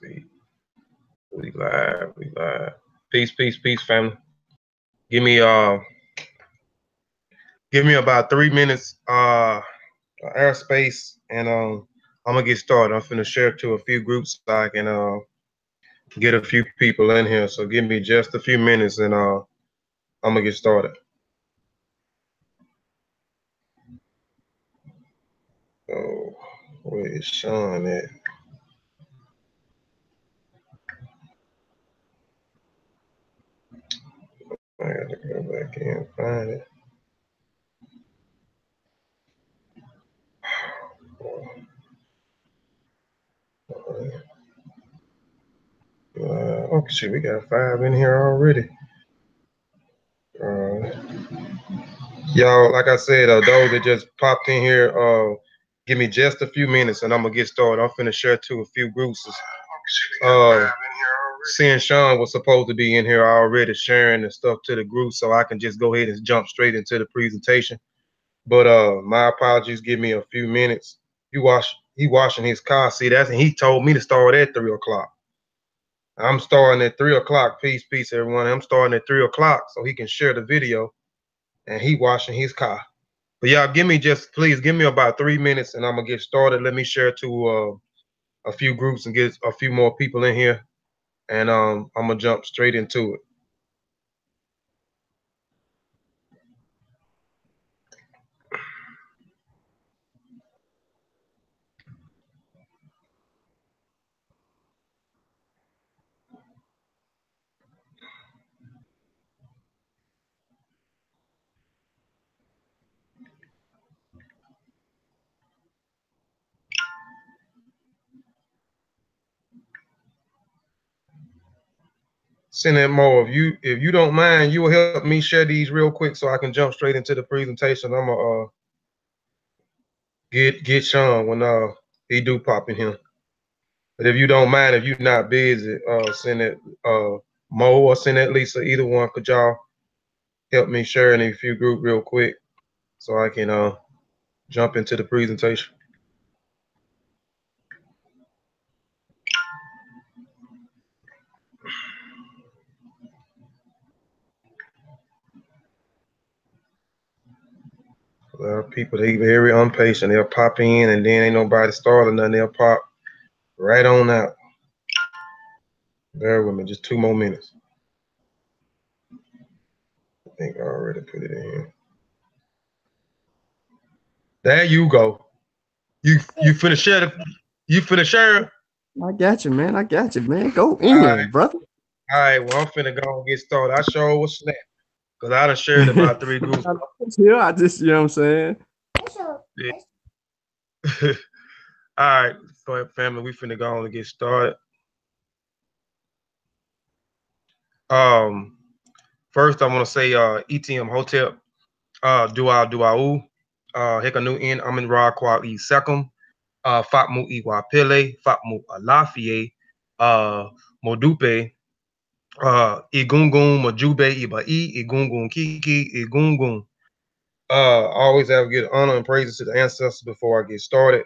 see. We live. Peace, family. Give me about 3 minutes airspace, and I'm gonna get started. I'm finna share to a few groups so I can get a few people in here. So give me just a few minutes, and I'm gonna get started. Oh, where is Sean at? I gotta go back and find it. Oh shit, we got 5 in here already. Y'all, like I said, those that just popped in here, give me just a few minutes and I'm gonna get started. I'm finna share to a few groups. Seeing Sean was supposed to be in here already sharing the stuff to the group, so I can just go ahead and jump straight into the presentation. But my apologies, give me a few minutes. He washing his car. See, he told me to start at 3 o'clock. I'm starting at 3 o'clock. Peace, everyone. I'm starting at 3 o'clock so he can share the video, and he washing his car. But y'all, please give me about 3 minutes, and I'm gonna get started. Let me share to a few groups and get a few more people in here, and I'm gonna jump straight into it. Send that more. If you don't mind, you will help me share these real quick so I can jump straight into the presentation. I'm gonna get Sean when he do pop in here. But if you don't mind, if you're not busy, send it Mo or send it Lisa. Either one. Could y'all help me share in a few group real quick so I can jump into the presentation? Well, people, they very impatient. They'll pop in and then ain't nobody started nothing. They'll pop right on out. Bear with me, just 2 more minutes. I think I already put it in here. There you go. You finna share you finna share? I got you, man. Go in, brother. All right, well, I'm finna go and get started. I sure was snap. Because I done shared about 3 groups. Yeah, I just, you know what I'm saying? Yeah. All right, go ahead, family. We finna go on and get started. First I want to say ETM Hotel, Dua Hekanu in Amin Ra Kwa E Sekum, Fatmu Iwa Pele, Fatmu Alafie, Modupe, Igungun, Majube Iba Igungun Kiki, Igungun. Always have to give honor and praises to the ancestors before I get started.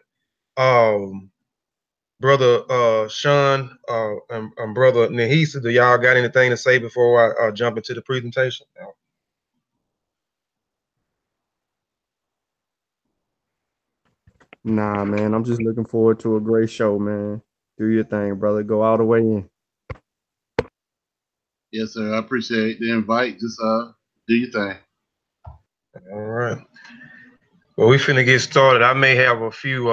Brother Sean and Brother Nahisa, do y'all got anything to say before I jump into the presentation? Nah, man, I'm just looking forward to a great show, man. Do your thing, brother. Go all the way in. Yes, sir. I appreciate the invite. Just do your thing. All right. Well, we finna get started. I may have a few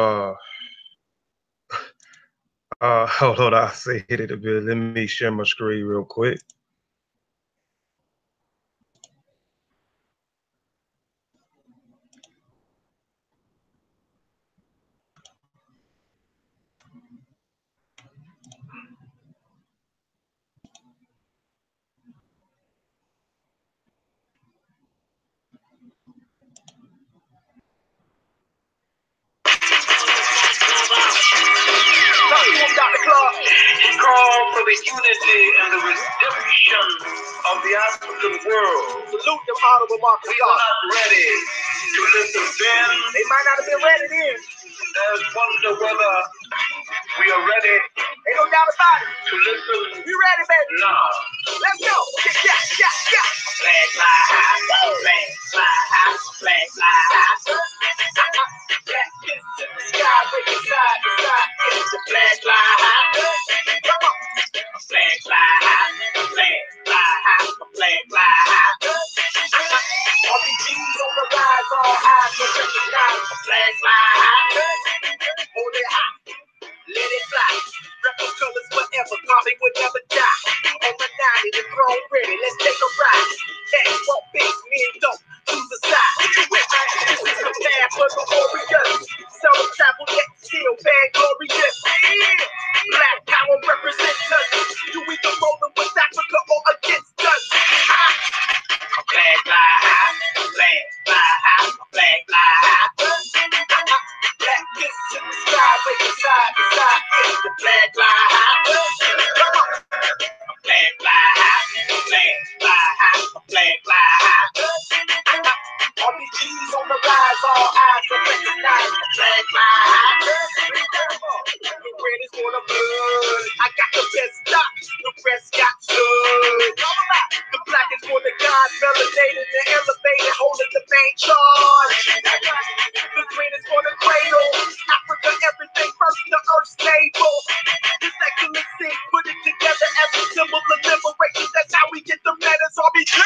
hold on, I'll say it a bit. Let me share my screen real quick. He called for the unity and the redemption of the African world. Salute them honorable Marcus. We are not ready to listen then. They might not have been ready then. There's wonder whether we are ready. Ain't no doubt everybody. To listen. You ready, baby? No. Let's go. Yeah. Flag fly high, flag fly high, flag fly high. Black kiss to the sky, breaking side to side. It's the flag fly high. Come on. Flag fly high, flag fly high, flag fly high. RPGs on the rise, all eyes will recognize the flag fly high. Hold it high, let it fly. Rebel colors forever, Bobby would never die. On the 90, the throne ready, let's take a ride. Cash won't fix me and don't choose a side. This is the path for the warriors. Seldom travel yet still vainglorious. Yeah. Black power represents us. Do we go rolling with Africa or against us? Flag fly high, flag fly high, flag fly high. Black kiss to the sky, breaking side to side. It's the flag fly high. Come on. Flag fly high, flag fly high, flag fly high. RPGs on the rise, all eyes will recognize the flag fly high. The red is for the blood. I got the best stop, the rest got stood. The black is for the gods, melanated and elevated, holding the main charge. The green is for the cradle. Africa, everything first, the earth's stable. This excellency, put it together as a symbol of liberation. That's how we get the letters RBG.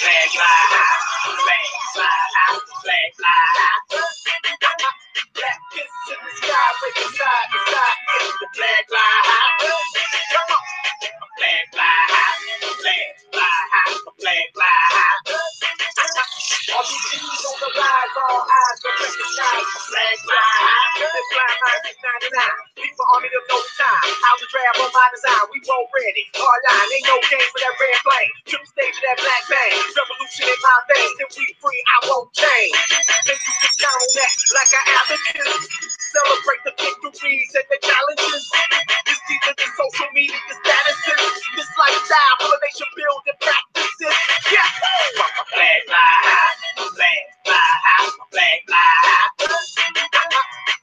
Flag fly high, flag fly high, flag fly high. Black kiss to the sky, breaking side to side. It's the flag fly high. Come on. Flag fly high, flag fly high, flag fly high. RPGs on the rise, all eyes will recognize the flag fly high. This fly high is 99. People army of no time. Out the draft on my design, we won't ready. Hard line, ain't no game for that red flame. Took the stage of that black bang. Revolution in my veins, if we free, I won't change. Then you can count on that like an advocate. Celebrate the victories and the challenges. It's deeper than social media statuses. This lifestyle, elevation, building practices. Yeah. Flag fly high, flag fly high, flag fly high.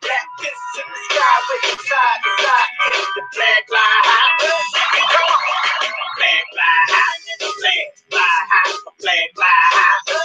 Black kiss to the sky, breaking side to side. It's the flag fly high. Come on. Flag fly high, flag fly high, flag fly high.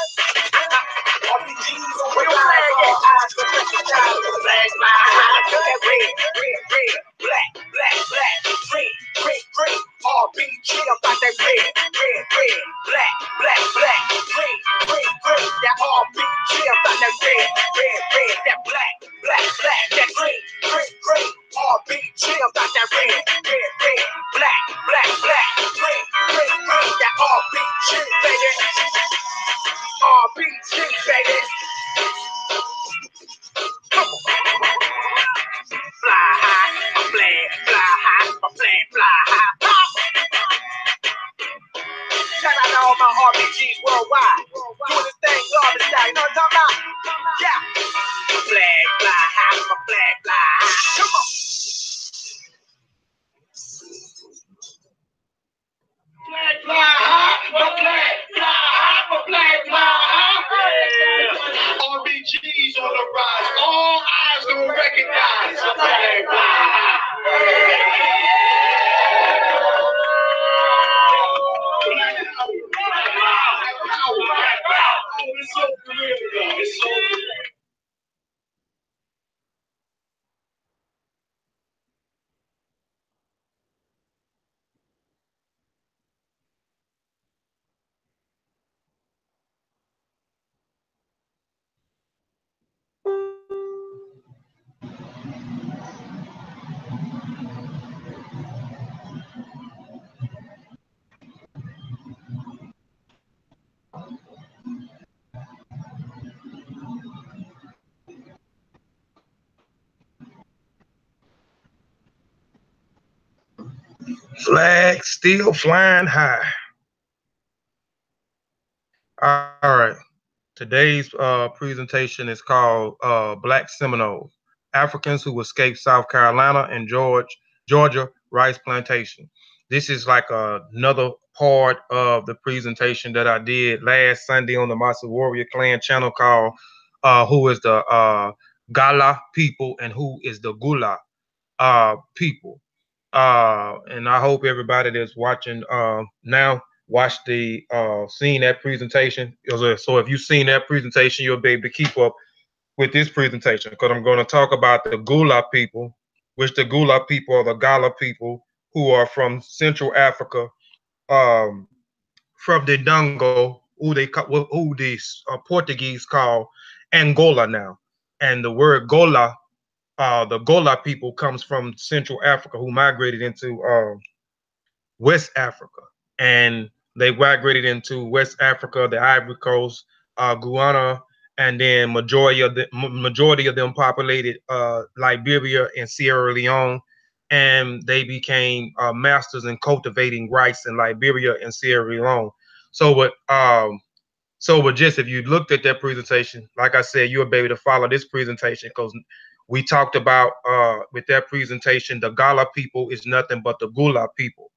RPGs on the rise, all eyes will recognize the flag fly high. Red, red, red, black, black, black, green, green, green. RPG about that red, red, red, black, black, black, green, green, green. That RPG about that red, red, red, that black, black, black, that green, green, green. RPG about that red, red, red, black, black, black, green, green, green. That RPG, baby. RPG, baby. Come on. Fly high, my flag, fly high, my flag, fly high. Shout out to all my RPGs worldwide. Doing this thing garbage style, you know what I'm talking about? Yeah. My flag, fly high, my flag, fly high. Come on. Flag, fly high, my flag, fly high, my flag, fly high. RPGs on the rise, all eyes gonna recognize my flag, fly high. It's so real, though. It's so real. Flag still flying high. All right. Today's presentation is called Black Seminoles, Africans who escaped South Carolina and Georgia rice plantation. This is like another part of the presentation that I did last Sunday on the Master Warrior Clan channel called Who is the Gullah people and Who is the Gullah people. And I hope everybody that's watching now watch the seen that presentation. So if you've seen that presentation, you'll be able to keep up with this presentation, because I'm going to talk about the Gullah people, which the Gullah people are the Gullah people who are from Central Africa, um, from the Dongo, who the Portuguese call Angola now. And the word Gola, the Gola people comes from Central Africa, who migrated into West Africa, and they migrated into West Africa, the Ivory Coast, Guyana, and then majority of them populated Liberia and Sierra Leone, and they became masters in cultivating rice in Liberia and Sierra Leone. So, but just if you looked at that presentation, like I said, you'll be able to follow this presentation, because we talked about with that presentation, the Gullah people is nothing but the Gullah people.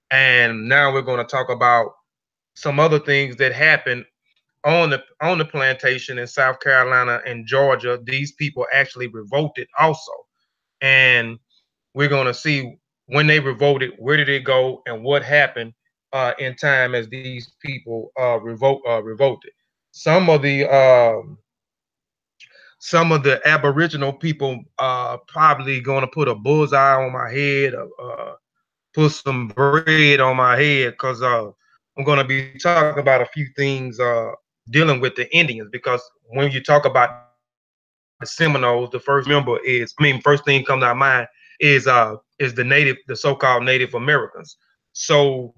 And now we're going to talk about some other things that happened on the plantation in South Carolina and Georgia. These people actually revolted also, and we're going to see when they revolted, where did it go, and what happened in time as these people revolted. Some of the Aboriginal people probably going to put a bullseye on my head, put some bread on my head, because I'm going to be talking about a few things dealing with the Indians, because when you talk about the Seminoles, the first thing comes to our mind is the so-called Native Americans. So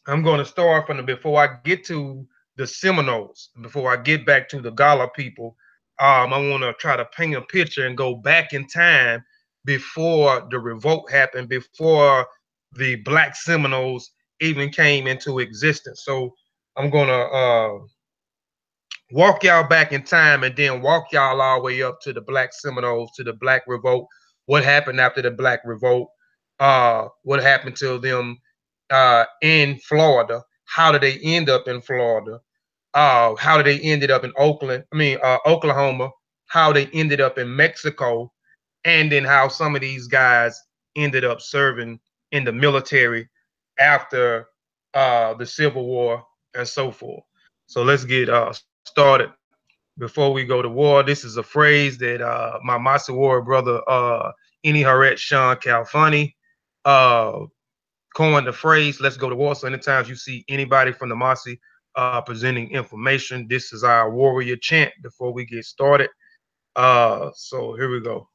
I'm going to start from before I get to the Seminoles, before I get back to the Gullah people. I want to try to paint a picture and go back in time before the revolt happened, before the Black Seminoles even came into existence. So I'm going to walk y'all back in time and then walk y'all all the way up to the Black Seminoles, to the Black Revolt. What happened after the Black Revolt? What happened to them in Florida? How did they end up in Florida? How did they ended up in Oklahoma? How they ended up in Mexico? And then how some of these guys ended up serving in the military after the Civil War and so forth. So let's get started. Before we go to war, this is a phrase that my Massa War brother, Ini Haret Sean Calfani, coined the phrase, let's go to war. So anytime you see anybody from the Masi presenting information, this is our warrior chant before we get started. So here we go.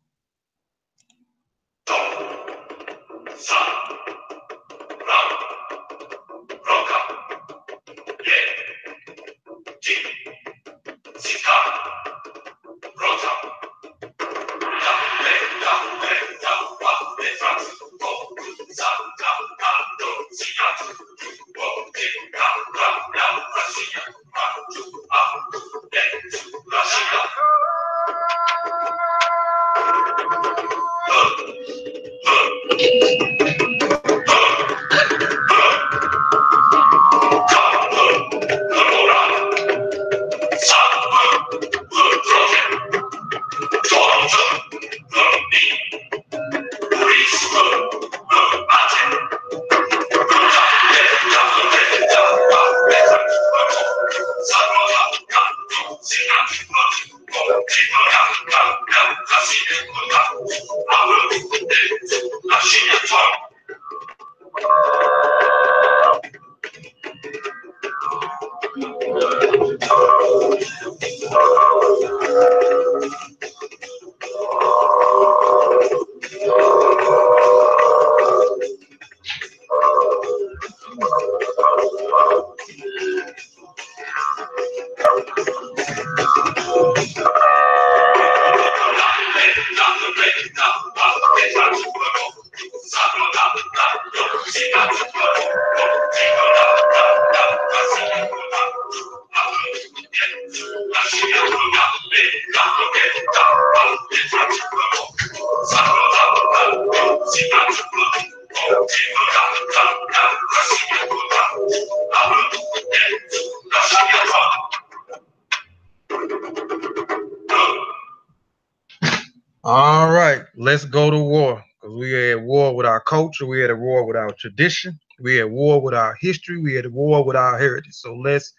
All right, let's go to war. because we are at war with our culture, we are at war with our tradition, we are at war with our history, we are at war with our heritage. So let's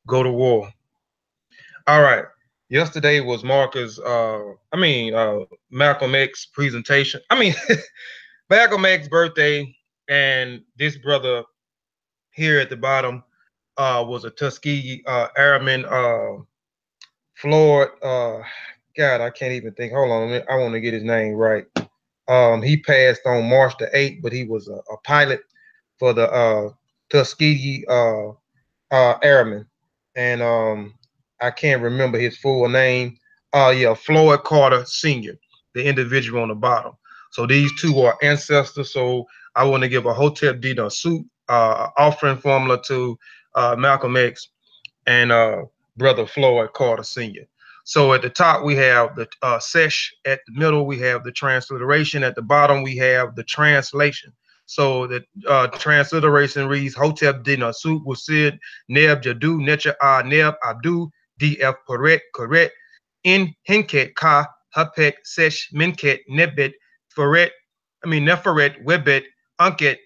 go to war. All right. Yesterday was Malcolm X presentation. Malcolm X's birthday, and this brother here at the bottom was a Tuskegee Airman, Floyd. God, I can't even think. Hold on, I want to get his name right. He passed on March the 8th, but he was a pilot for the Tuskegee Airmen, and I can't remember his full name. Yeah, Floyd Carter Sr., the individual on the bottom. So these two are ancestors. So I want to give a Hotep D Suit offering formula to Malcolm X and brother Floyd Carter Sr. So at the top we have the sesh, at the middle we have the transliteration, at the bottom we have the translation. So the transliteration reads Hotep Dina Sut Wasid Neb Jadu Necha A Neb Abdu DF Correct in Hinket Ka Hapet Sesh Minket Nebet Neferet Webet Unket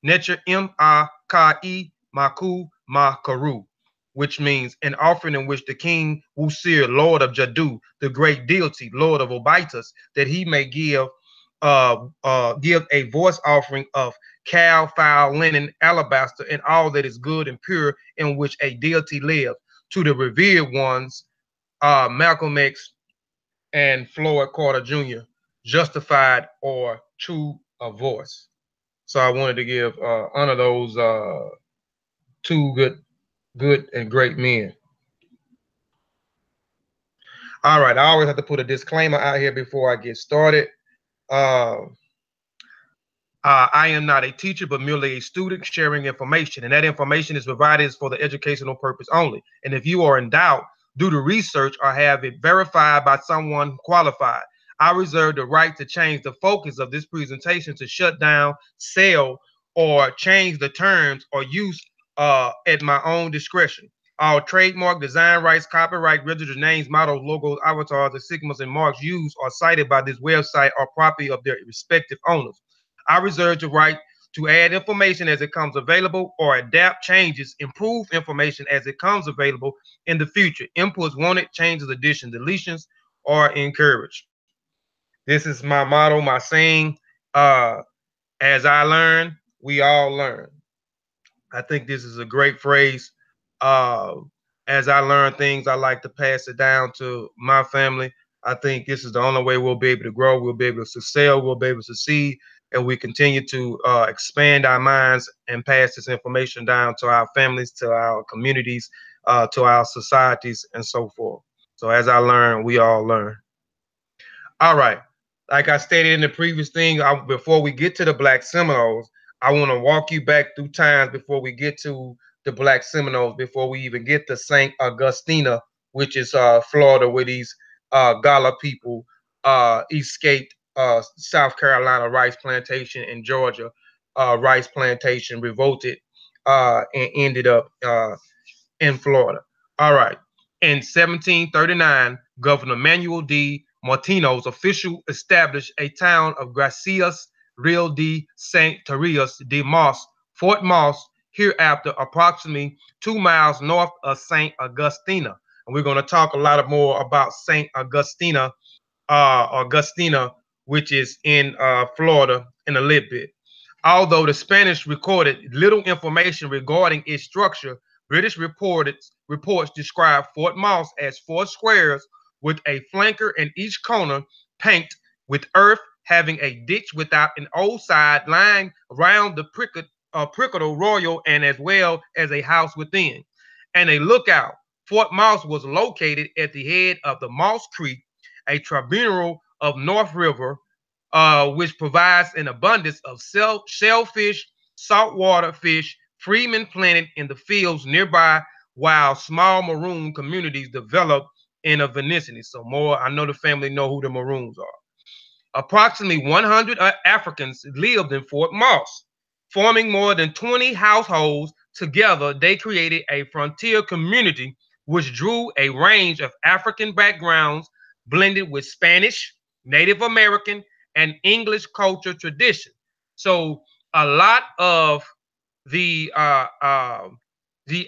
Necha M A Ka E Maku Ma Karu, which means an offering in which the king Wusir, Lord of Jadu, the great deity, Lord of Obitus, that he may give a voice offering of cow, fowl, linen, alabaster, and all that is good and pure in which a deity lives, to the revered ones, Malcolm X and Floyd Carter Jr., justified or true of voice. So I wanted to give honor those two good and great men. All right, I always have to put a disclaimer out here before I get started. I am not a teacher, but merely a student sharing information, and that information is provided for the educational purpose only. And if you are in doubt, do the research or have it verified by someone qualified. I reserve the right to change the focus of this presentation to shut down, sell, or change the terms or use at my own discretion. All trademark, design rights, copyright, registered names, mottos, logos, avatars, insignias, and marks used or cited by this website are property of their respective owners. I reserve the right to add information as it comes available or adapt changes, improve information as it comes available in the future. Inputs wanted, changes, additions, deletions are encouraged. This is my motto, my saying. As I learn, we all learn. I think this is a great phrase. As I learn things, I like to pass it down to my family. I think this is the only way we'll be able to grow. We'll be able to excel. We'll be able to succeed. And we continue to expand our minds and pass this information down to our families, to our communities, to our societies, and so forth. So as I learn, we all learn. All right. Like I stated in the previous thing, before we get to the Black Seminoles, I want to walk you back through times before we get to the Black Seminoles, before we even get to St. Agustina, which is Florida, where these Gullah people escaped South Carolina rice plantation and Georgia rice plantation, revolted, and ended up in Florida. All right. In 1739, Governor Manuel D. Martino's official established a town of Gracias Real de St. Therese de Moss, Fort Moss, hereafter approximately 2 miles north of St. Augustina. And we're going to talk a lot more about St. Augustina, which is in Florida, in a little bit. Although the Spanish recorded little information regarding its structure, British reports describe Fort Moss as 4 squares with a flanker in each corner, painted with earth, having a ditch without an old side lying around the Prickle Royal, and as well as a house within, and a lookout. Fort Moss was located at the head of the Moss Creek, a tributary of North River, which provides an abundance of shellfish, saltwater fish, freemen planted in the fields nearby, while small maroon communities developed in a vicinity. So more, I know the family know who the Maroons are. Approximately 100 Africans lived in Fort Moss, forming more than 20 households. Together, they created a frontier community which drew a range of African backgrounds blended with Spanish, Native American, and English culture tradition. So a lot of the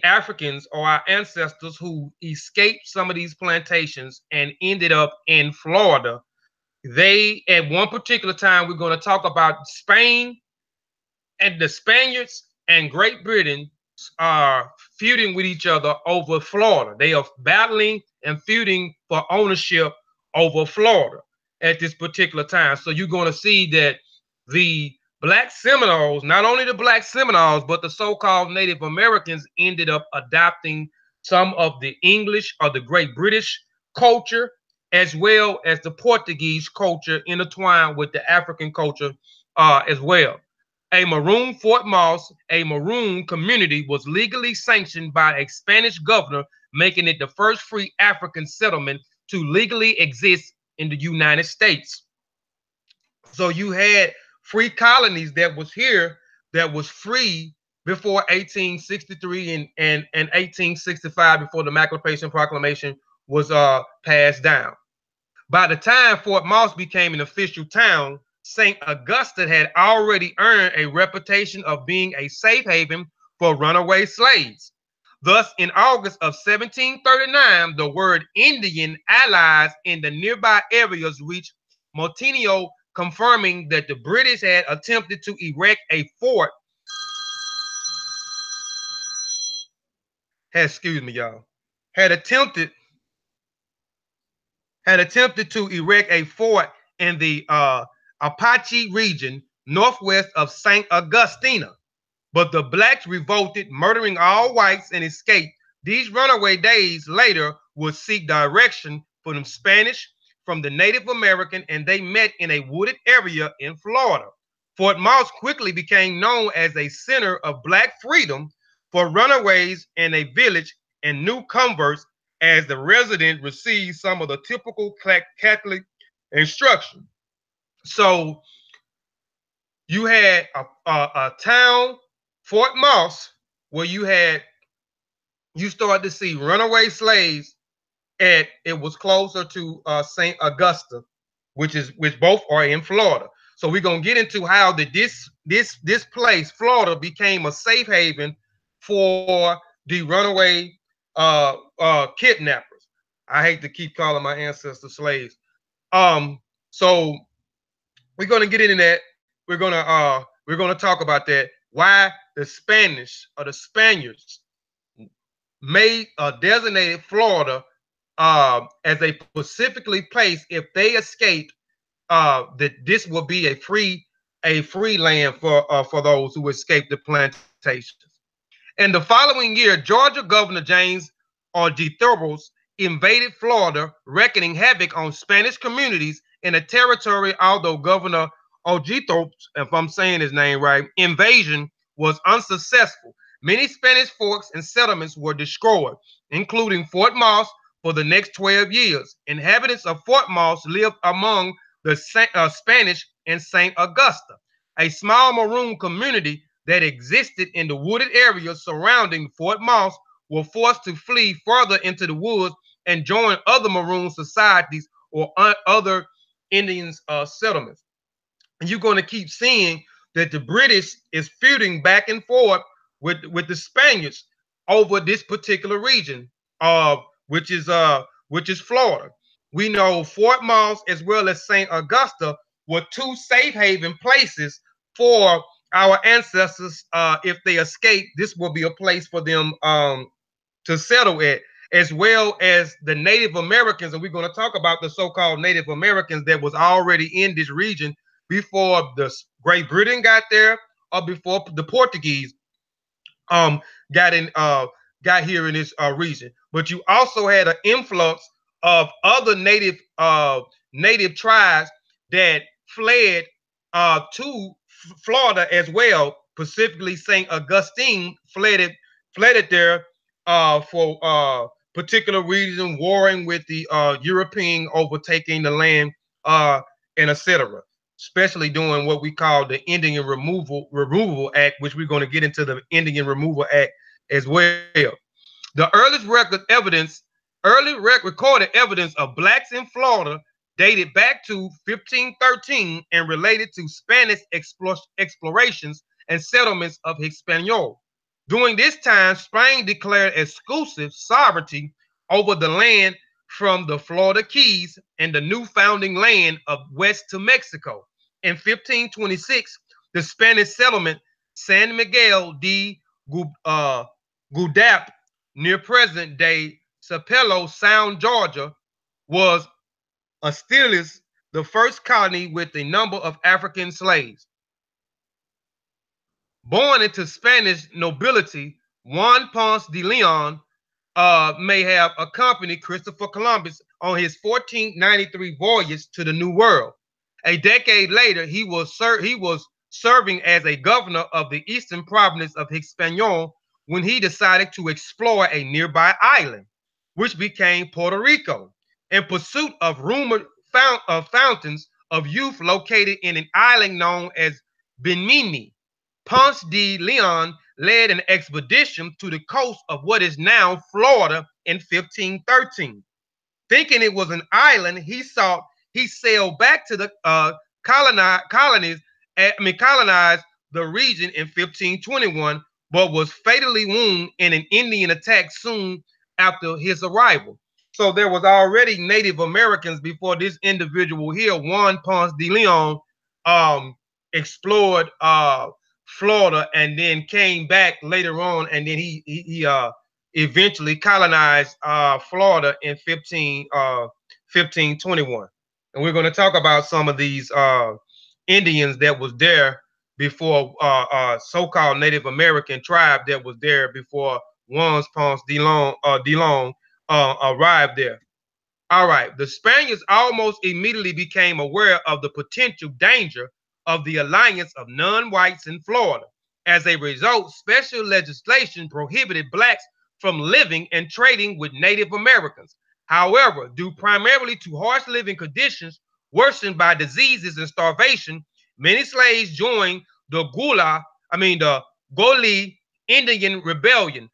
Africans or our ancestors who escaped some of these plantations and ended up in Florida, they at one particular time, we're going to talk about Spain and the Spaniards and Great Britain are feuding with each other over Florida. They are battling and feuding for ownership over Florida at this particular time. So you're going to see that the Black Seminoles, not only the Black Seminoles, but the so-called Native Americans ended up adopting some of the English or the Great British culture, as well as the Portuguese culture intertwined with the African culture as well. A maroon Fort Moss, a maroon community, was legally sanctioned by a Spanish governor, making it the first free African settlement to legally exist in the United States. So you had free colonies that was here that was free before 1863 and 1865, before the Emancipation Proclamation was passed down. By the time Fort Moss became an official town, St. Augustine had already earned a reputation of being a safe haven for runaway slaves. Thus, in August of 1739, the word Indian allies in the nearby areas reached Motinio, confirming that the British had attempted to erect a fort. Excuse me, y'all. Had attempted to erect a fort in the Apache region northwest of St. Augustine, but the blacks revolted, murdering all whites, and escaped. These runaway days later would seek direction from the Spanish, from the Native American, and they met in a wooded area in Florida. Fort Moss quickly became known as a center of black freedom for runaways and a village and new converts, as the resident received some of the typical Catholic instruction. So you had a town, Fort Moss, where you started to see runaway slaves, and it was closer to St. Augustine, which both are in Florida. So we're gonna get into how this place, Florida, became a safe haven for the runaway kidnappers. I hate to keep calling my ancestors slaves. So we're gonna get into that. We're gonna talk about that. Why the Spanish or the Spaniards made designated Florida as a specifically place, if they escaped, that this will be a free land for those who escaped the plantations. In the following year, Georgia Governor James Argyros invaded Florida, wreaking havoc on Spanish communities in a territory. Although Governor Argyros, if I'm saying his name right, invasion was unsuccessful, many Spanish forts and settlements were destroyed, including Fort Moss. For the next 12 years, inhabitants of Fort Moss lived among the Spanish in St. Augusta, a small maroon community that existed in the wooded areas surrounding Fort Moss. Were forced to flee further into the woods and join other maroon societies or other Indians settlements. And you're going to keep seeing that the British is feuding back and forth with the Spaniards over this particular region, which is Florida. We know Fort Moss as well as St. Augusta were two safe haven places for our ancestors. If they escape, this will be a place for them to settle at, as well as the Native Americans. And we're going to talk about the so-called Native Americans that was already in this region before the Great Britain got there, or before the Portuguese got here in this region. But you also had an influx of other native tribes that fled to Florida as well. Specifically, St. Augustine fled there for particular reason, warring with the European, overtaking the land, and etc. Especially doing what we call the Indian Removal Act, which we're going to get into the Indian Removal Act as well. The earliest recorded evidence of blacks in Florida dated back to 1513 and related to Spanish explorations and settlements of Hispaniola. During this time, Spain declared exclusive sovereignty over the land from the Florida Keys and the new founding land of west to Mexico. In 1526, the Spanish settlement San Miguel de Gudap, near present-day Sapelo Sound, Georgia, was still the first colony with a number of African slaves. Born into Spanish nobility, Juan Ponce de Leon may have accompanied Christopher Columbus on his 1493 voyage to the New World. A decade later, he was serving as a governor of the eastern province of Hispaniola when he decided to explore a nearby island, which became Puerto Rico, in pursuit of rumored fountains of youth located in an island known as Bimini. Ponce de Leon led an expedition to the coast of what is now Florida in 1513. Thinking it was an island, he sailed back to the colonize the region in 1521, but was fatally wounded in an Indian attack soon after his arrival. So there was already Native Americans before this individual here, Juan Ponce de Leon, explored Florida and then came back later on, and then he eventually colonized Florida in 1521. And we're going to talk about some of these Indians that was there before, so-called Native American tribe that was there before Juan Ponce de Leon arrived there. All right, the Spaniards almost immediately became aware of the potential danger of the alliance of non-whites in Florida. As a result, special legislation prohibited blacks from living and trading with Native Americans. However, due primarily to harsh living conditions worsened by diseases and starvation, many slaves joined the Gullah Indian Rebellion,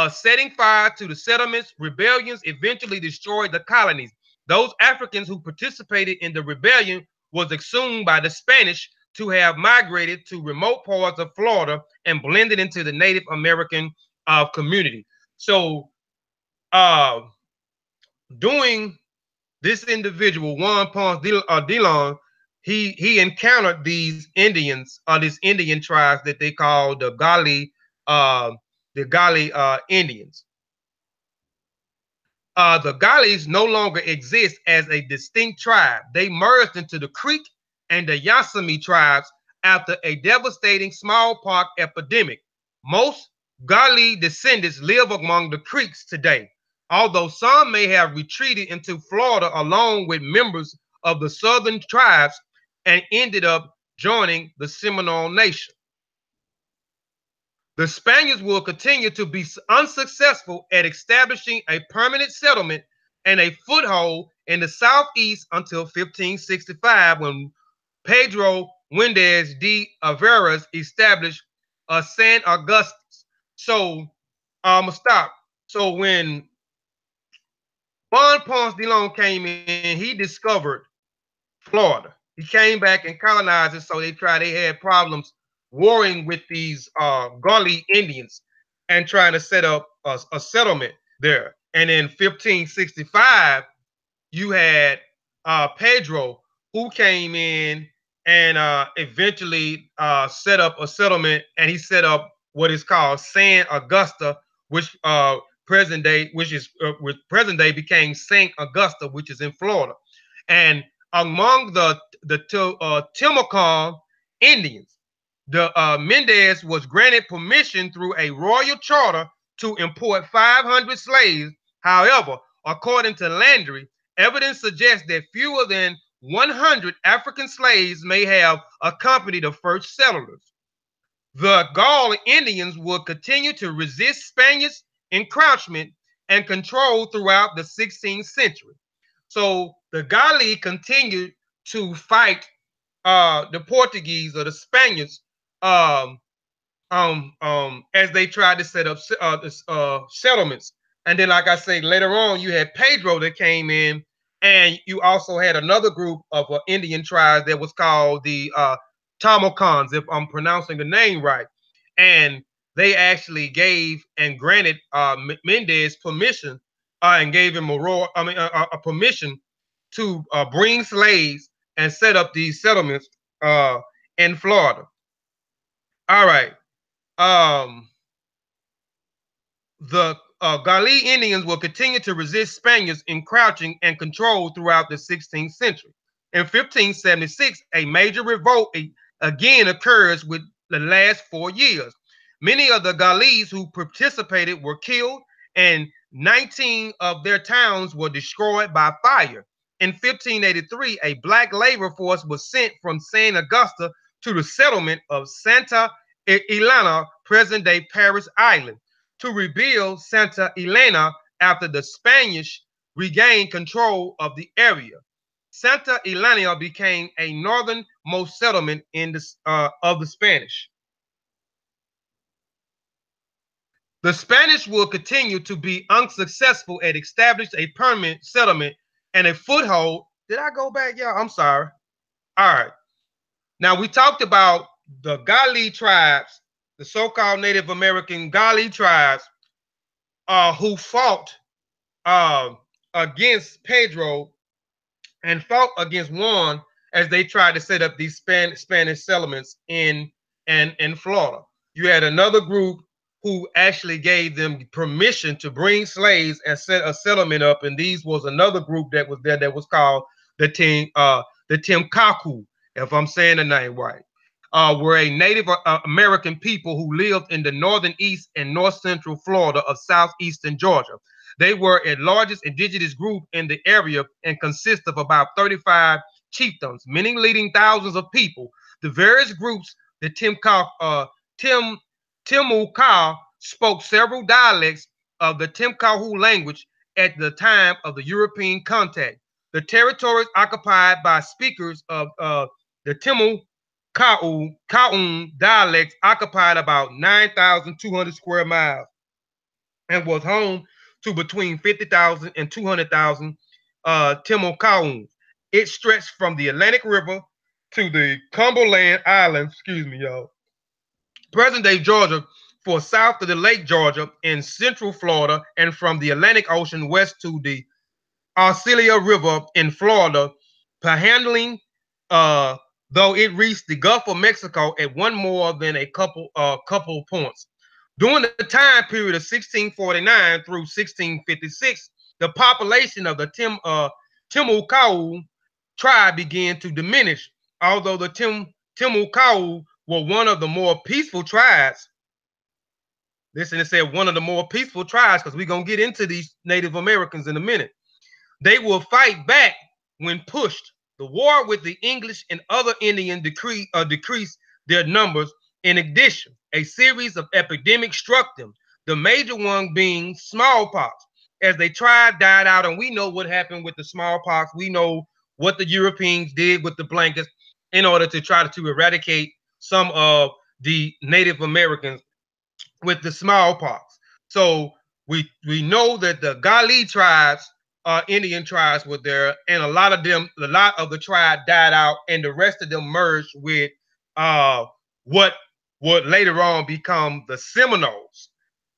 setting fire to the settlements. Rebellions eventually destroyed the colonies. Those Africans who participated in the rebellion was assumed by the Spanish to have migrated to remote parts of Florida and blended into the Native American community. So, doing this individual, Juan Ponce de Leon, he encountered these Indians, these Indian tribes that they call the Gullah Indians. The Gullahs no longer exist as a distinct tribe. They merged into the Creek and the Yosemite tribes after a devastating smallpox epidemic. Most Gullah descendants live among the Creeks today, although some may have retreated into Florida along with members of the southern tribes and ended up joining the Seminole Nation. The Spaniards will continue to be unsuccessful at establishing a permanent settlement and a foothold in the southeast until 1565, when Pedro Mendez de Averas established San Agustín. So I'm gonna stop. So when Juan Ponce de Leon came in, he discovered Florida. He came back and colonized it. So they had problems warring with these Gullah Indians and trying to set up a settlement there. And in 1565, you had Pedro, who came in and eventually set up a settlement, and he set up what is called San Augusta, which present day became Saint Augusta, which is in Florida. And among the Timucua Indians, the Mendez was granted permission through a royal charter to import 500 slaves. However, according to Landry, evidence suggests that fewer than 100 African slaves may have accompanied the first settlers. The Gullah Indians would continue to resist Spaniards' encroachment and control throughout the 16th century. So the Gullah continued to fight the Portuguese or the Spaniards as they tried to set up settlements. And then, like I say, later on, you had Pedro that came in And you also had another group of Indian tribes that was called the Tamokans, if I'm pronouncing the name right. And they actually gave and granted Mendez permission and gave him a permission to bring slaves and set up these settlements in Florida. All right. The Gullah Indians will continue to resist Spaniards encroaching and control throughout the 16th century. In 1576, a major revolt again occurs with the last 4 years. Many of the Gullah who participated were killed, and 19 of their towns were destroyed by fire. In 1583, a black labor force was sent from San Augusta to the settlement of Santa Elena, present-day Paris Island, to rebuild Santa Elena after the Spanish regained control of the area. Santa Elena became a northernmost settlement in of the Spanish. The Spanish will continue to be unsuccessful at establishing a permanent settlement and a foothold. Did I go back, y'all? I'm sorry. All right. Now, we talked about the Gullah tribes, the so-called Native American Gullah tribes, who fought against Pedro and fought against Juan as they tried to set up these Spanish settlements in Florida. You had another group who actually gave them permission to bring slaves and set a settlement up, and these was another group that was there that was called the Timkaku, if I'm saying the name right. Were a Native American people who lived in the northern east and north central Florida of southeastern Georgia. They were the largest indigenous group in the area and consist of about 35 chieftains, many leading thousands of people. The various groups, the Timucua, spoke several dialects of the Timkahu language at the time of the European contact. The territories occupied by speakers of the Timucua dialects occupied about 9,200 square miles and was home to between 50,000 and 200,000 Timucuans. It stretched from the Atlantic River to the Cumberland Islands, excuse me, y'all, present-day Georgia, for south of the Lake Georgia in central Florida, and from the Atlantic Ocean west to the Arcelia River in Florida, panhandling, though it reached the Gulf of Mexico at one more than a couple points. During the time period of 1649 through 1656, the population of the Timucua tribe began to diminish. Although the Timucua were one of the more peaceful tribes. Listen, it said one of the more peaceful tribes, because we're going to get into these Native Americans in a minute. They will fight back when pushed. The war with the English and other Indians decreased their numbers. In addition, a series of epidemics struck them, the major one being smallpox. As the tribe died out, and we know what happened with the smallpox. We know what the Europeans did with the blankets in order to try to eradicate some of the Native Americans with the smallpox. So we know that the Gullah tribes, Indian tribes, were there, and a lot of the tribe died out, and the rest of them merged with what would later on become the Seminoles,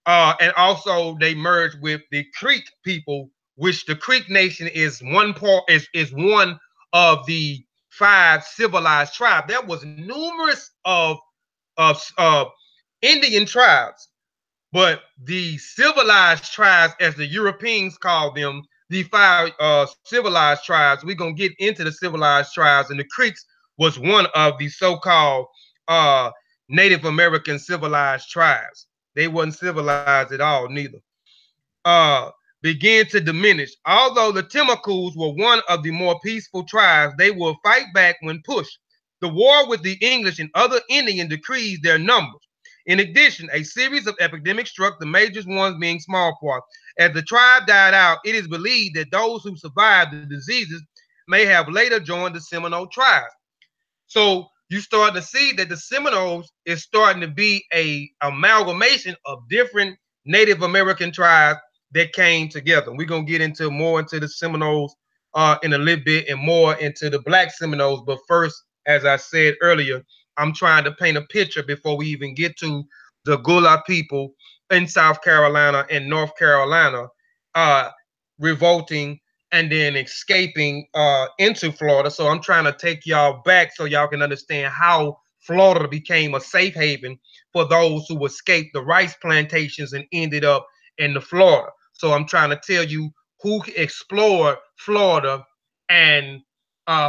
and also they merged with the Creek people, which the Creek Nation is one of the 5 civilized tribes. There was numerous of Indian tribes, but the civilized tribes, as the Europeans called them, the 5 civilized tribes, we're going to get into the civilized tribes, and the Creeks was one of the so-called Native American civilized tribes. They wasn't civilized at all, neither. Began to diminish. Although the Timucuas were one of the more peaceful tribes, they will fight back when pushed. The war with the English and other Indians decreased their numbers. In addition, a series of epidemics struck, the major ones being smallpox. As the tribe died out, it is believed that those who survived the diseases may have later joined the Seminole tribe. So you start to see that the Seminoles is starting to be a amalgamation of different Native American tribes that came together. We're going to get into more into the Seminoles in a little bit and more into the Black Seminoles. But first, as I said earlier, I'm trying to paint a picture before we even get to the Gullah people in South Carolina and North Carolina revolting and then escaping into Florida. So I'm trying to take y'all back so y'all can understand how Florida became a safe haven for those who escaped the rice plantations and ended up in the Florida. So I'm trying to tell you who explored Florida and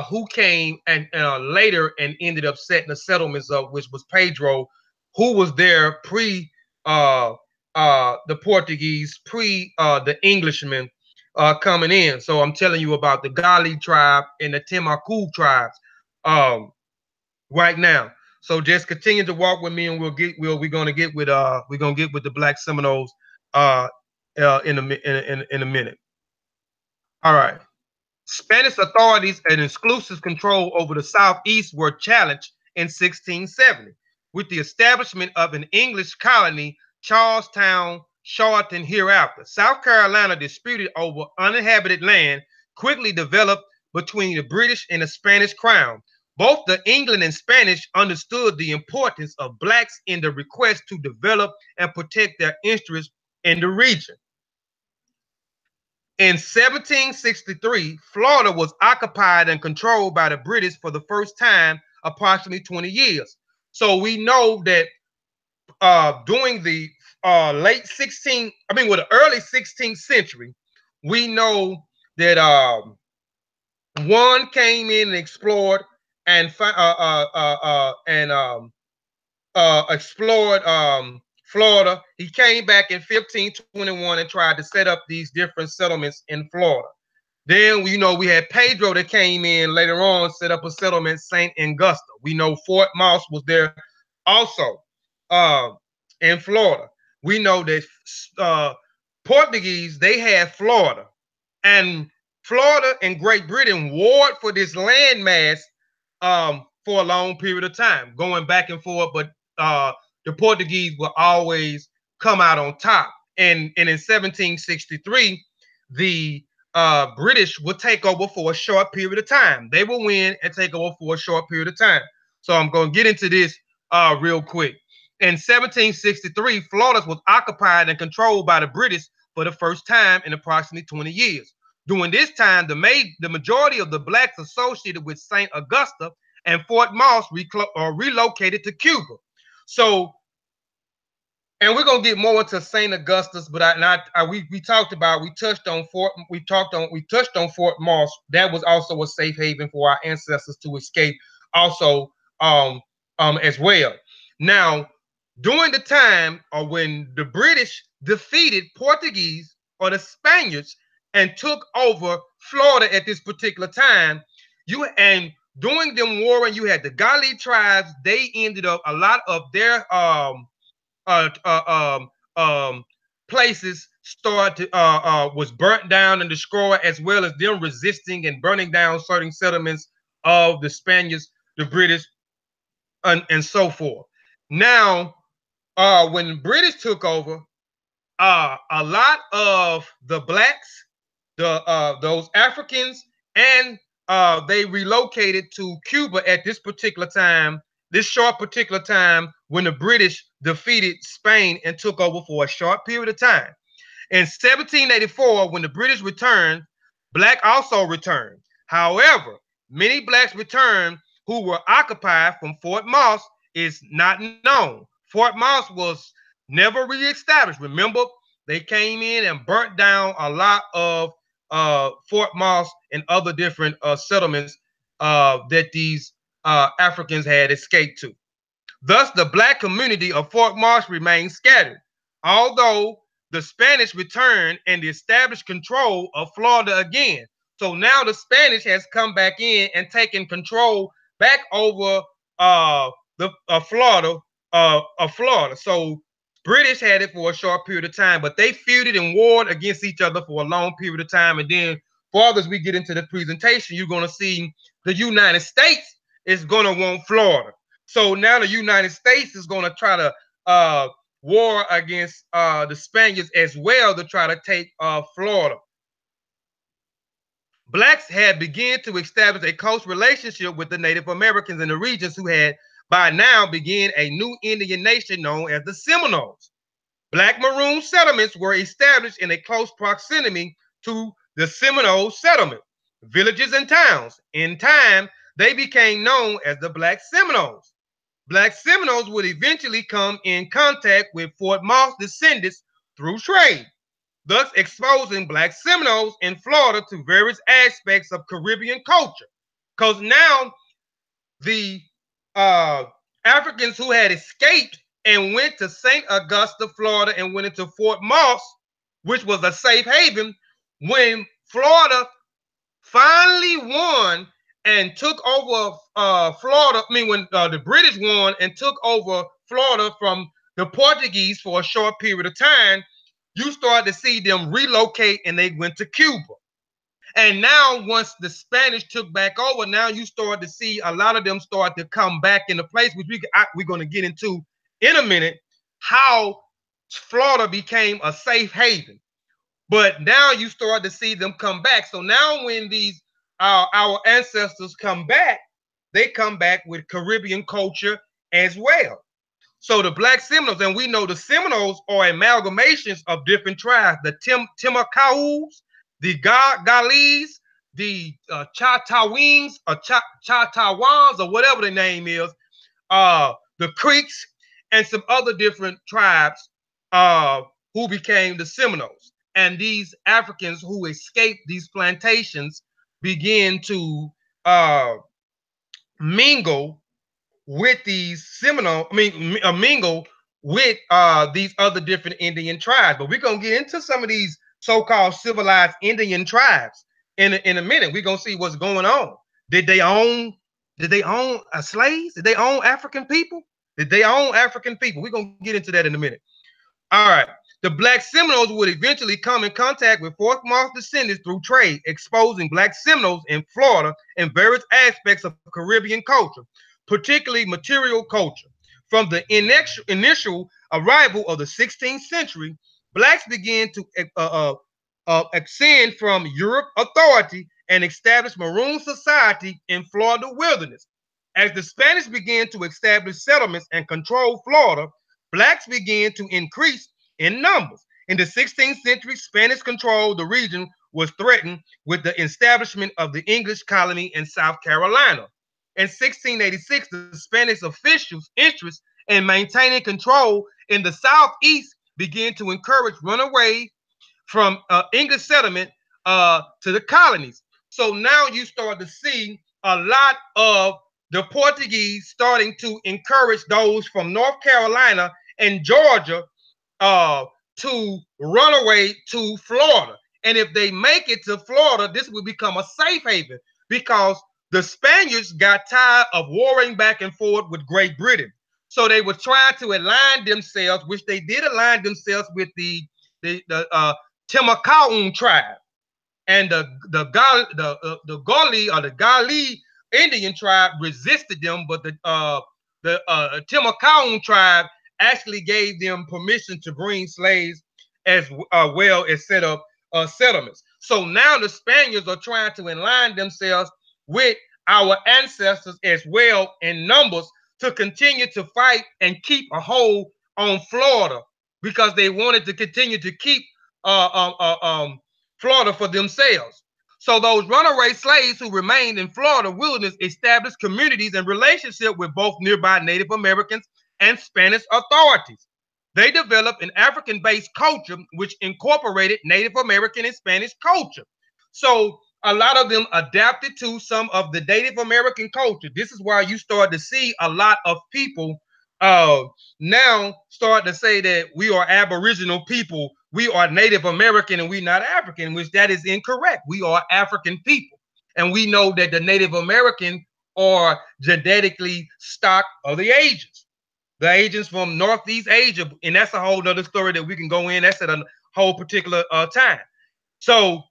who came and later and ended up setting the settlements up, which was Pedro, who was there pre the Portuguese, pre the Englishmen coming in. So I'm telling you about the Gullah tribe and the Timaku tribes right now. So just continue to walk with me, and we're gonna get with the Black Seminoles in a minute. All right. Spanish authorities and exclusive control over the Southeast were challenged in 1670 with the establishment of an English colony, Charlestown, shortened hereafter. South Carolina, disputed over uninhabited land, quickly developed between the British and the Spanish crown. Both the England and Spanish understood the importance of blacks in the request to develop and protect their interests in the region. In 1763, Florida was occupied and controlled by the British for the first time, approximately 20 years. So we know that during the early 16th century, we know that one came in and explored and explored Florida. He came back in 1521 and tried to set up these different settlements in Florida. Then we had Pedro that came in later on, set up a settlement, St. Augusta. We know Fort Moss was there also in Florida. We know that Portuguese, they had Florida. And Florida and Great Britain warred for this landmass for a long period of time, going back and forth, but the Portuguese will always come out on top. And in 1763, the British would take over for a short period of time. They will win and take over for a short period of time. So I'm going to get into this real quick. In 1763, Florida was occupied and controlled by the British for the first time in approximately 20 years. During this time, the majority of the blacks associated with St. Augusta and Fort Moss relocated to Cuba. So, and we're gonna get more into St. Augustus, but we touched on Fort Moss. That was also a safe haven for our ancestors to escape, also as well. Now, during the time when the British defeated Portuguese or the Spaniards and took over Florida at this particular time, during them warring, you had the Gullah tribes. They ended up, a lot of their places was burnt down and destroyed, as well as them resisting and burning down certain settlements of the Spaniards, the British, and so forth. Now, when the British took over, a lot of the blacks, those Africans, and they relocated to Cuba at this particular time, this short particular time when the British defeated Spain and took over for a short period of time. In 1784, when the British returned, black also returned. However, many blacks returned who were occupied from Fort Moss is not known. Fort Moss was never reestablished. Remember, they came in and burnt down a lot of Fort Moss and other different settlements that these Africans had escaped to. Thus, the black community of Fort Moss remained scattered, although the Spanish returned and established control of Florida again. So now the Spanish has come back in and taken control back over Florida. So British had it for a short period of time, but they feuded and warred against each other for a long period of time. And then, farther as we get into the presentation, you're going to see the United States is going to want Florida. So now the United States is going to try to war against the Spaniards as well to try to take Florida. blacks had begun to establish a close relationship with the Native Americans in the regions who had by now began a new Indian nation known as the Seminoles. Black maroon settlements were established in a close proximity to the Seminole settlement, villages and towns. In time, they became known as the Black Seminoles. Black Seminoles would eventually come in contact with Fort Moss descendants through trade, thus exposing Black Seminoles in Florida to various aspects of Caribbean culture. Because now the Africans who had escaped and went to St. Augusta, Florida, and went into Fort Moss, which was a safe haven, when Florida finally won and took over Florida, when the British won and took over Florida from the Portuguese for a short period of time, you start to see them relocate and they went to Cuba. And now once the Spanish took back over, now you start to see a lot of them start to come back into place, which we're going to get into in a minute, how Florida became a safe haven. But now you start to see them come back. So now when these our ancestors come back, they come back with Caribbean culture as well. So the Black Seminoles, and we know the Seminoles are amalgamations of different tribes, the Timacaus, the Gallis, the Chattawings, or Chattawans, or whatever the name is, the Creeks, and some other different tribes who became the Seminoles. And these Africans who escaped these plantations began to mingle with these Seminole, mingle with these other different Indian tribes. But we're gonna get into some of these so-called civilized Indian tribes in a minute. We're gonna see what's going on. Did they own slaves? Did they own African people? Did they own African people? We're gonna get into that in a minute. All right. The Black Seminoles would eventually come in contact with Fort Moss descendants through trade, exposing Black Seminoles in Florida and various aspects of Caribbean culture, particularly material culture. From the initial arrival of the 16th century, blacks began to ascend from Europe authority and establish maroon society in Florida wilderness. As the Spanish began to establish settlements and control Florida, blacks began to increase in numbers. In the 16th century, Spanish control of the region was threatened with the establishment of the English colony in South Carolina. In 1686, the Spanish officials' interest in maintaining control in the Southeast began to encourage runaway from English settlement to the colonies. So now you start to see a lot of the Portuguese starting to encourage those from North Carolina and Georgia to run away to Florida. And if they make it to Florida, this will become a safe haven because the Spaniards got tired of warring back and forth with Great Britain. So they were trying to align themselves, which they did align themselves with the Timacaun tribe. And the Gullah or the Galli Indian tribe resisted them, but the Timacaun tribe actually gave them permission to bring slaves as well as set up settlements. So now the Spaniards are trying to align themselves with our ancestors as well in numbers to continue to fight and keep a hold on Florida because they wanted to continue to keep Florida for themselves. So those runaway slaves who remained in Florida wilderness established communities and relationships with both nearby Native Americans and Spanish authorities. They developed an African-based culture which incorporated Native American and Spanish culture. So a lot of them adapted to some of the Native American culture. This is why you start to see a lot of people now start to say that we are Aboriginal people, we are Native American, and we're not African, which that is incorrect. We are African people. And we know that the Native American are genetically stock of the Asians. The Asians from Northeast Asia, and that's a whole other story that we can go in. That's at a whole particular time. So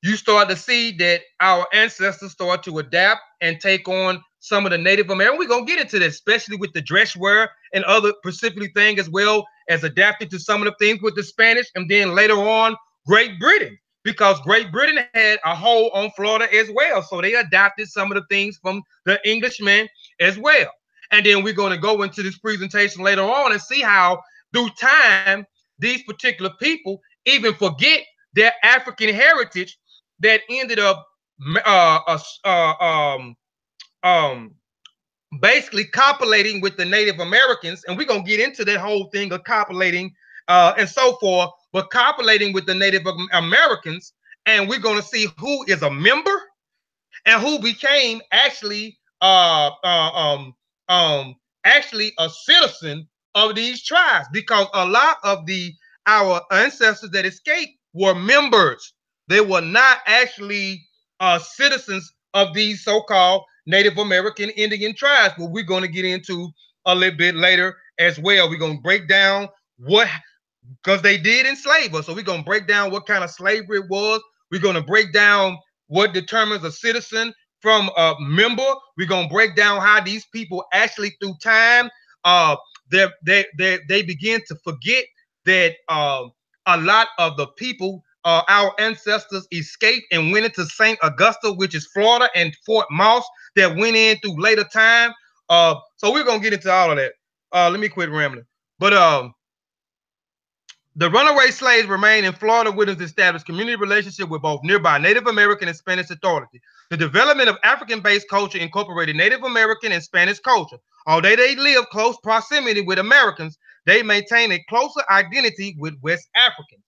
you start to see that our ancestors start to adapt and take on some of the Native American. We're going to get into this, especially with the dress wear and other specifically things, as well as adapting to some of the things with the Spanish, and then later on, Great Britain. because Great Britain had a hold on Florida as well. So they adopted some of the things from the Englishmen as well. And then we're going to go into this presentation later on and see how through time, these particular people even forget their African heritage that ended up um, basically copulating with the Native Americans. And we're going to get into that whole thing of copulating and so forth, but copulating with the Native Americans. And we're going to see who is a member and who became actually a citizen of these tribes, because a lot of our ancestors that escaped were members. They were not actually citizens of these so-called Native American Indian tribes, but we're going to get into a little bit later as well. We're going to break down what, because they did enslave us. So we're going to break down what kind of slavery it was. We're going to break down what determines a citizen from a member. We're going to break down how these people actually through time, they begin to forget that a lot of the people, our ancestors escaped and went into St. Augusta, which is Florida, and Fort Moss that went in through later time. So we're going to get into all of that. Let me quit rambling. But the runaway slaves remained in Florida, which established community relationship with both nearby Native American and Spanish authority. The development of African-based culture incorporated Native American and Spanish culture. Although they lived close proximity with Americans, they maintained a closer identity with West Africans.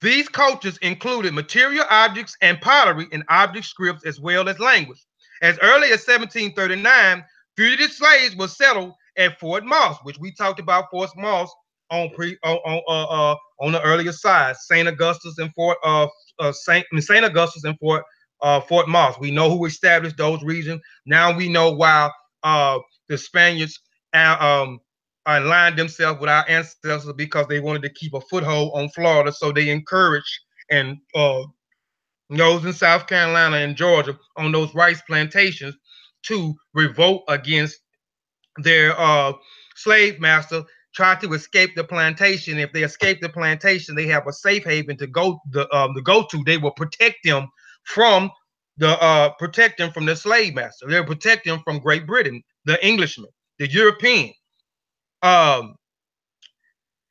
These cultures included material objects and pottery and object scripts as well as language. As early as 1739, fugitive slaves were settled at Fort Moss, which we talked about Fort Moss on the earlier side, St. Augustus and Fort Augustus and Fort Moss. We know who established those regions. Now we know why the Spaniards aligned themselves with our ancestors, because they wanted to keep a foothold on Florida. So they encouraged and those in South Carolina and Georgia on those rice plantations to revolt against their slave master, try to escape the plantation. If they escape the plantation, they have a safe haven to go to. They will protect them from the slave master. They'll protect them from Great Britain, the Englishmen, the European.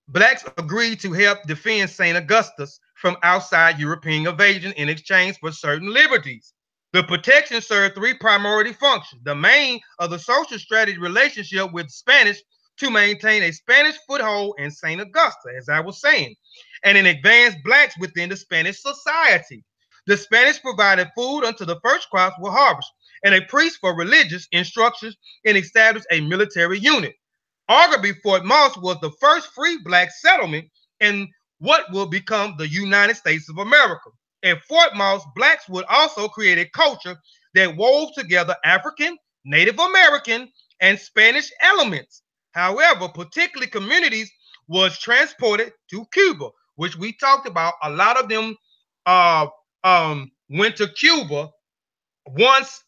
Blacks agreed to help defend St. Augustus from outside European invasion in exchange for certain liberties. The protection served three primary functions. The main of the social strategy relationship with Spanish to maintain a Spanish foothold in St. Augusta, as I was saying, and in advance blacks within the Spanish society. The Spanish provided food until the first crops were harvested, and a priest for religious instructions, and established a military unit. Arguably, Fort Moss was the first free black settlement in what will become the United States of America. At Fort Moss, blacks would also create a culture that wove together African, Native American, and Spanish elements. However, particularly communities was transported to Cuba, which we talked about. A lot of them went to Cuba once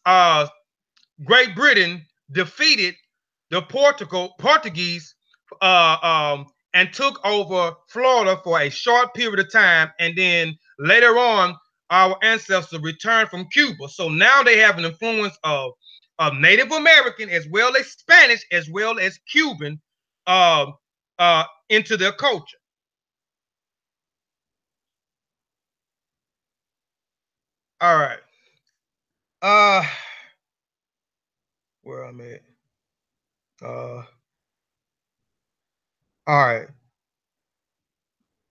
Great Britain defeated the Portuguese and took over Florida for a short period of time, and then later on our ancestors returned from Cuba. So now they have an influence of Native American as well as Spanish as well as Cuban into their culture. All right. Where I'm at. All right.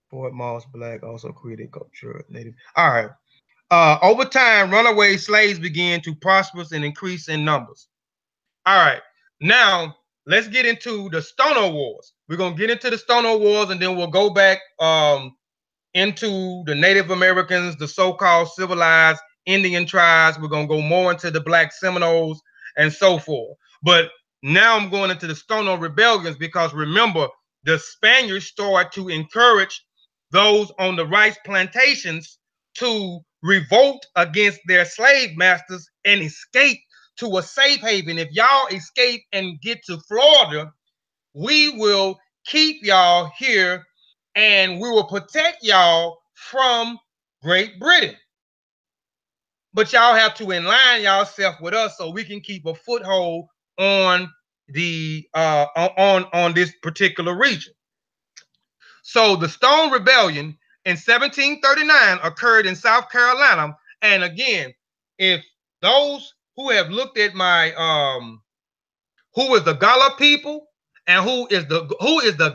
Fort Moss black also created culture native. All right. Over time, runaway slaves began to prosper and increase in numbers. All right. Now let's get into the Stono Wars. We're gonna get into the Stono Wars, and then we'll go back into the Native Americans, the so-called civilized Indian tribes. We're gonna go more into the Black Seminoles and so forth. But now I'm going into the Stono rebellions, because remember, the Spaniards started to encourage those on the rice plantations to revolt against their slave masters and escape to a safe haven. If y'all escape and get to Florida, we will keep y'all here and we will protect y'all from Great Britain. But y'all have to align yourself with us so we can keep a foothold on the on this particular region. So the Stone Rebellion in 1739 occurred in South Carolina. And again, if those who have looked at my who is the Gullah people and who is the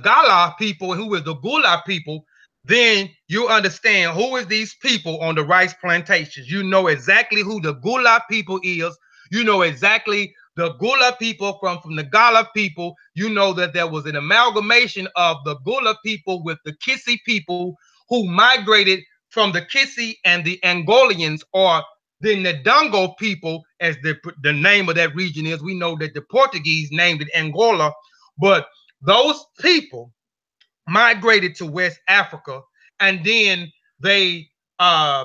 Gullah people and who is the Gullah people, then you understand who is these people on the rice plantations. You know exactly who the Gullah people is. You know exactly the Gullah people from the Gullah people. You know that there was an amalgamation of the Gullah people with the Piesie people who migrated from the Piesie and the Angolians, or the Ndongo people, as the name of that region is. We know that the Portuguese named it Angola, but those people migrated to West Africa, and then they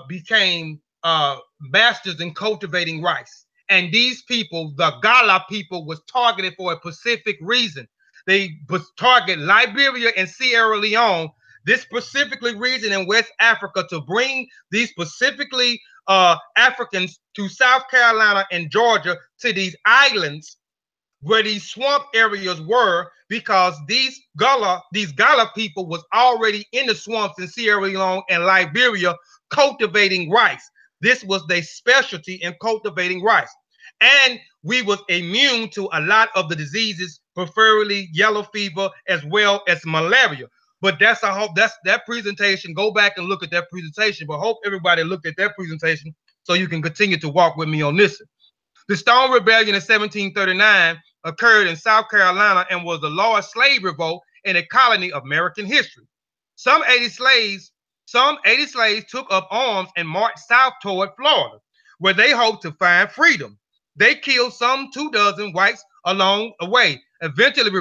became masters in cultivating rice. And these people, the Gullah people, was targeted for a specific reason. They was targeted Liberia and Sierra Leone, this specifically region in West Africa, to bring these specifically Africans to South Carolina and Georgia, to these islands where these swamp areas were, because these Gullah people was already in the swamps in Sierra Leone and Liberia cultivating rice. This was their specialty in cultivating rice. And we was immune to a lot of the diseases, preferably yellow fever as well as malaria. But that's that presentation. Go back and look at that presentation. But hope everybody looked at that presentation so you can continue to walk with me on this. The Stone Rebellion in 1739 occurred in South Carolina and was the largest slave revolt in a colony of American history. Some 80 slaves took up arms and marched south toward Florida, where they hoped to find freedom. They killed some 24 whites along the way. Eventually,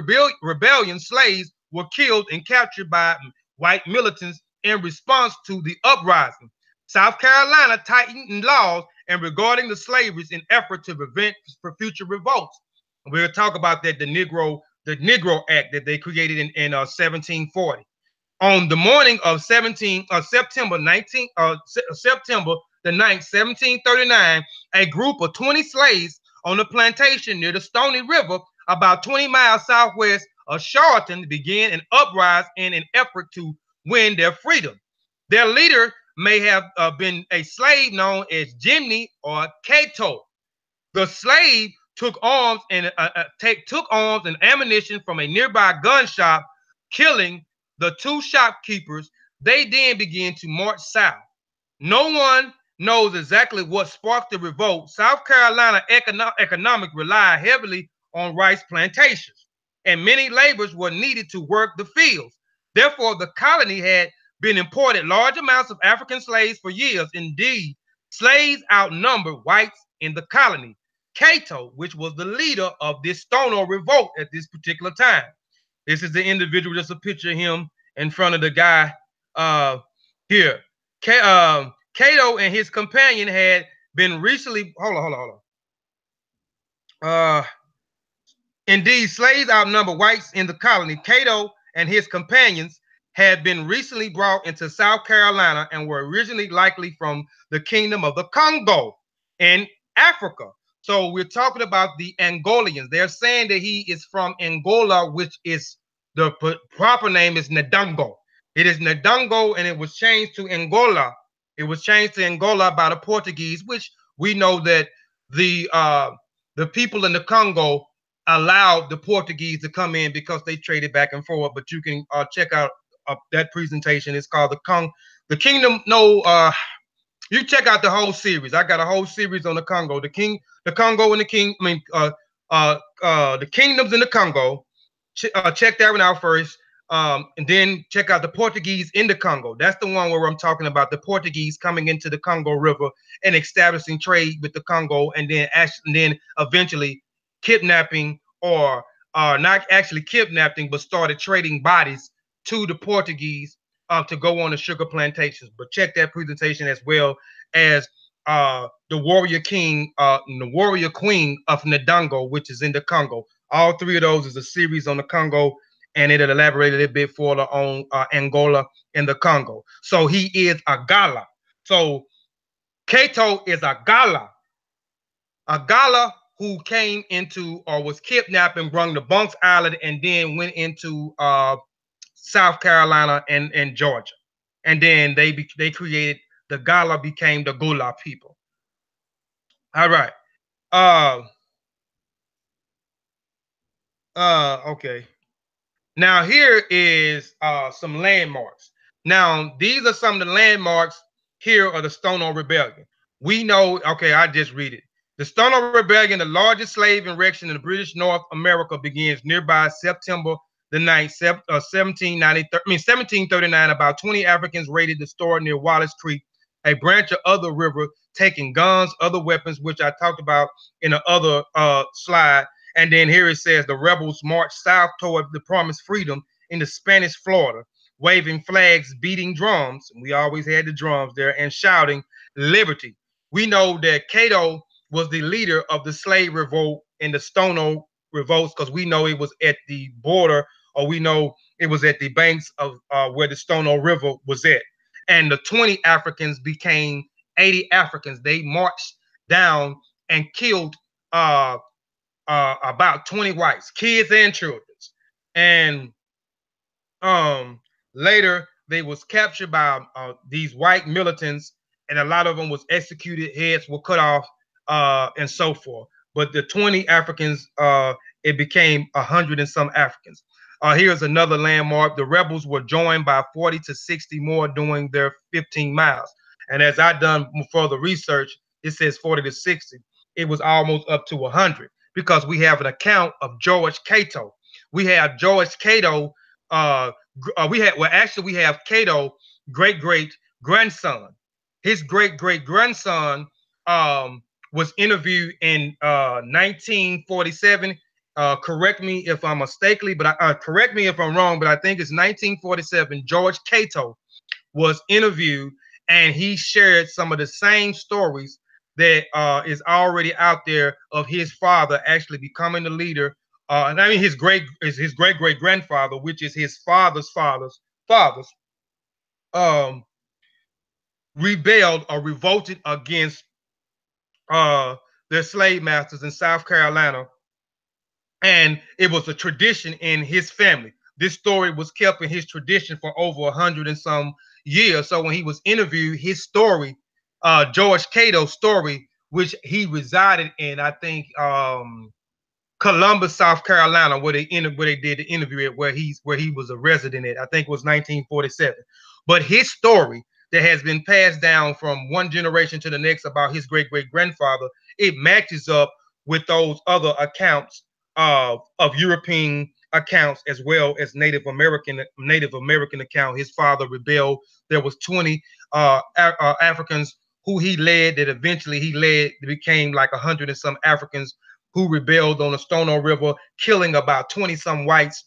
rebellion slaves were killed and captured by white militants in response to the uprising. South Carolina tightened laws and regarding the slavery in effort to prevent future revolts. We'll talk about that, the Negro Act that they created in 1740. On the morning of September 9th, 1739, a group of 20 slaves on a plantation near the Stony River, about 20 miles southwest of Charleston, began an uprising in an effort to win their freedom. Their leader may have been a slave known as Jimmy or Cato. The slave took arms and ammunition from a nearby gun shop, killing the 2 shopkeepers. They then began to march south. No one knows exactly what sparked the revolt. South Carolina economic relied heavily on rice plantations, and many laborers were needed to work the fields. Therefore, the colony had been imported large amounts of African slaves for years. Indeed, slaves outnumbered whites in the colony. Cato, which was the leader of this Stono revolt at this particular time. This is the individual, just a picture of him in front of the guy here. Cato and his companion had been recently, indeed, slaves outnumber whites in the colony. Cato and his companions had been recently brought into South Carolina and were originally likely from the Kingdom of the Congo in Africa. So we're talking about the Angolians. They're saying that he is from Angola, which is the proper name is Ndongo. It is Ndongo, and it was changed to Angola. It was changed to Angola by the Portuguese, which we know that the people in the Congo allowed the Portuguese to come in because they traded back and forth. But you can check out that presentation. It's called the Kingdom. You check out the whole series. I got a whole series on the Congo, the Congo and the King. I mean, the kingdoms in the Congo. Check that one out first, and then check out the Portuguese in the Congo. That's the one where I'm talking about the Portuguese coming into the Congo River and establishing trade with the Congo, and then eventually kidnapping, or not actually kidnapping, but started trading bodies to the Portuguese to go on the sugar plantations. But check that presentation as well as the warrior king and the warrior queen of Ndongo, which is in the Congo. All 3 of those is a series on the Congo and it'll elaborate a little bit further on Angola and the Congo. So he is a Gullah. So Cato is a Gullah who came into or was kidnapped and brought to Bunks Island and then went into South Carolina and Georgia. And then they created the Gullah, became the Gullah people. All right. Okay. Now here is some landmarks. Now these are some of the landmarks here of the Stono Rebellion. We know, okay, I just read it. The Stono Rebellion, the largest slave erection in the British North America, begins nearby September the 9th, 1739. About 20 Africans raided the store near Wallace Creek, a branch of the river, taking guns, other weapons, which I talked about in the other slide. And then here it says the rebels marched south toward the promised freedom in the Spanish Florida, waving flags, beating drums. We always had the drums there, and shouting liberty. We know that Cato was the leader of the slave revolt in the Stono revolts, because we know it was at the border, or we know it was at the banks of where the Stono River was at. And the 20 Africans became 80 Africans. They marched down and killed about 20 whites, kids and children. And later they was captured by these white militants, and a lot of them was executed, heads were cut off, and so forth. But the 20 Africans, it became 100 and some Africans. Here's another landmark. The rebels were joined by 40 to 60 more doing their 15 miles. And as I done further research, it says 40 to 60. It was almost up to 100, because we have an account of George Cato. We have George Cato. We have Cato great-great-grandson. His great-great-grandson was interviewed in 1947. Correct me if I'm mistakenly, but correct me if I'm wrong, but I think it's 1947. George Cato was interviewed, and he shared some of the same stories that is already out there of his father actually becoming the leader. And I mean his great great grandfather, which is his father's rebelled or revolted against their slave masters in South Carolina. And it was a tradition in his family. This story was kept in his tradition for over 100 and some years. So when he was interviewed, his story, George Cato's story, which he resided in, I think, Columbus, South Carolina, where they did the interview at, where he was a resident at. I think it was 1947. But his story that has been passed down from one generation to the next about his great great grandfather, it matches up with those other accounts of European accounts, as well as Native American account. His father rebelled. There was 20 Africans who he led, that eventually became like 100 and some Africans who rebelled on the Stono River, killing about 20 some whites,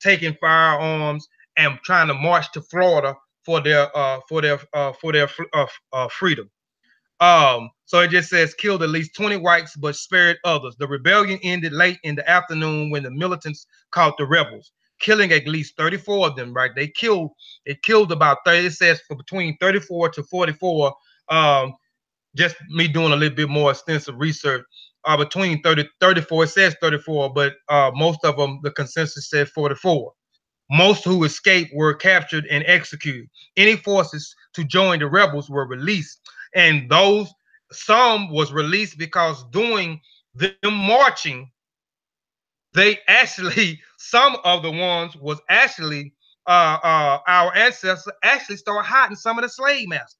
taking firearms and trying to march to Florida for their freedom. So it just says killed at least 20 whites but spared others. The rebellion ended late in the afternoon when the militants caught the rebels, killing at least 34 of them. Right, they killed about 30. It says for between 34 to 44. Just me doing a little bit more extensive research. Between 34, it says 34, but most of them, the consensus said 44. Most who escaped were captured and executed. Any forces to join the rebels were released, and some was released because during them marching, some of the ones was actually our ancestors actually started hiding some of the slave masters,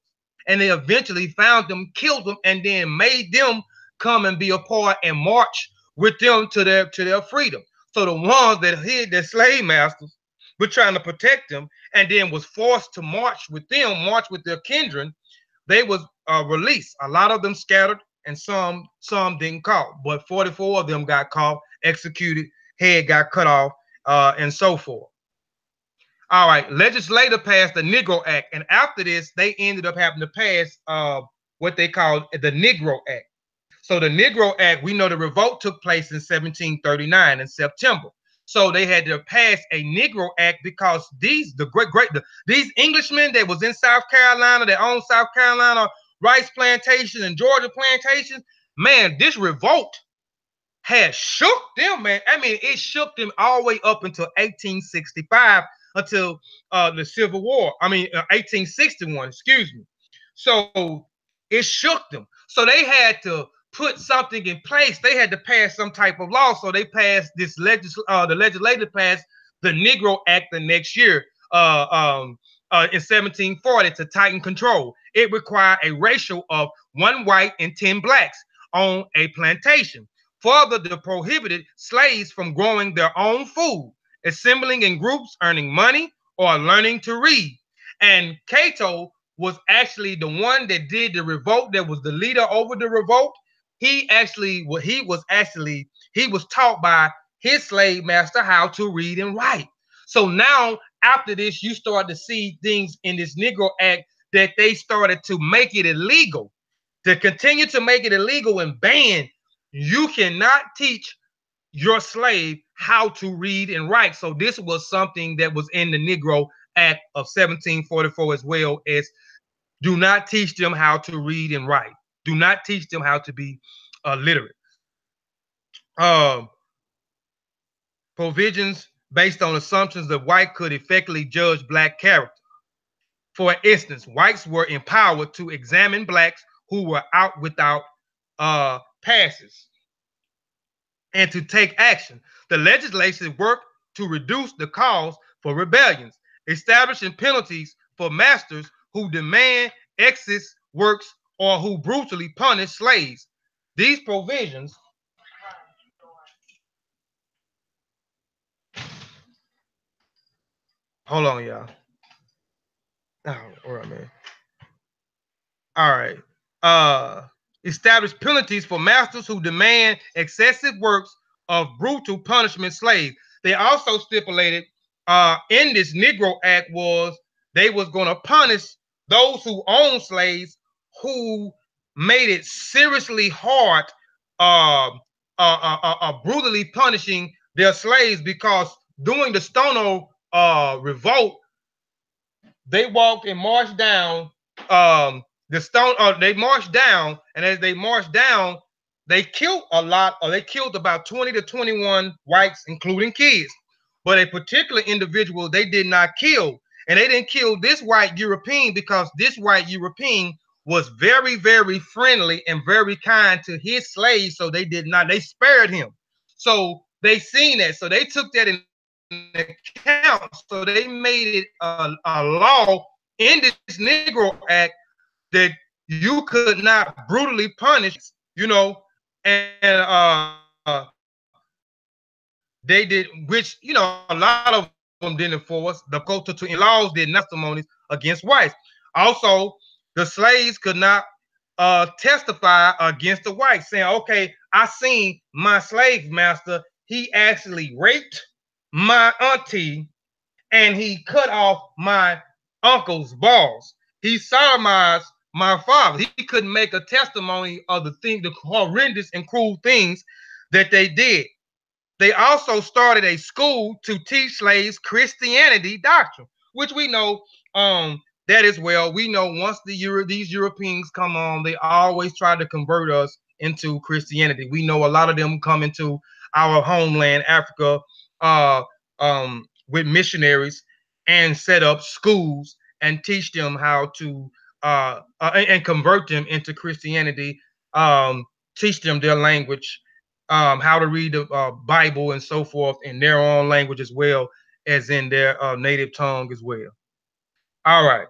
and they eventually found them, killed them, and then made them come and be a part and march with them to their freedom. So the ones that hid their slave masters were trying to protect them, and then was forced to march with their kindred. They was released. A lot of them scattered, and some didn't caught, but 44 of them got caught, executed, head got cut off, and so forth. All right, legislature passed the Negro Act, and after this, they ended up having to pass what they called the Negro Act. So the Negro Act, we know the revolt took place in 1739 in September. So they had to pass a Negro Act because these Englishmen that was in South Carolina, that owned South Carolina rice plantation and Georgia plantations, man, this revolt had shook them, man. I mean, it shook them all the way up until 1865, until the Civil War. I mean, 1861, excuse me. So it shook them. So they had to put something in place. They had to pass some type of law. So they passed this the legislature passed the Negro Act the next year in 1740 to tighten control. It required a ratio of 1 white and 10 blacks on a plantation. Further, they prohibited slaves from growing their own food, assembling in groups, earning money, or learning to read. And Cato was actually the one that did the revolt, that was the leader over the revolt. He was taught by his slave master how to read and write. So now, after this, you start to see things in this Negro Act that they started to make it illegal, to continue to make it illegal and ban. You cannot teach your slave how to read and write. So this was something that was in the Negro Act of 1744 as well, as do not teach them how to read and write. Do not teach them how to be literate. Provisions based on assumptions that white could effectively judge black character. For instance, whites were empowered to examine blacks who were out without passes and to take action. The legislation worked to reduce the cause for rebellions, establishing penalties for masters who demand excess works or who brutally punish slaves. These provisions hold on, y'all. Oh, all right, man. All right. Establish penalties for masters who demand excessive works of brutal punishment slaves. They also stipulated in this Negro Act was they was going to punish those who own slaves who made it seriously hard, brutally punishing their slaves, because during the Stono revolt, they walked and marched down they marched down, and as they marched down, they killed they killed about 20 to 21 whites, including kids. But a particular individual they did not kill, and they didn't kill this white European because this white European was very, very friendly and very kind to his slaves, so they spared him. So they seen that, so they took that in account. So they made it a law in this Negro Act that you could not brutally punish, and they did, which, a lot of them didn't enforce. The culture to laws did not testimonies against whites. Also, the slaves could not testify against the whites, saying, okay, I seen my slave master, he actually raped my auntie and he cut off my uncle's balls. He sodomized my father. He couldn't make a testimony of the horrendous and cruel things that they did. They also started a school to teach slaves Christianity doctrine, which we know that as well. We know once these Europeans come on, they always try to convert us into Christianity. We know a lot of them come into our homeland, Africa, with missionaries and set up schools and teach them how to and convert them into Christianity, teach them their language, how to read the Bible and so forth in their own language as well as in their native tongue as well. All right.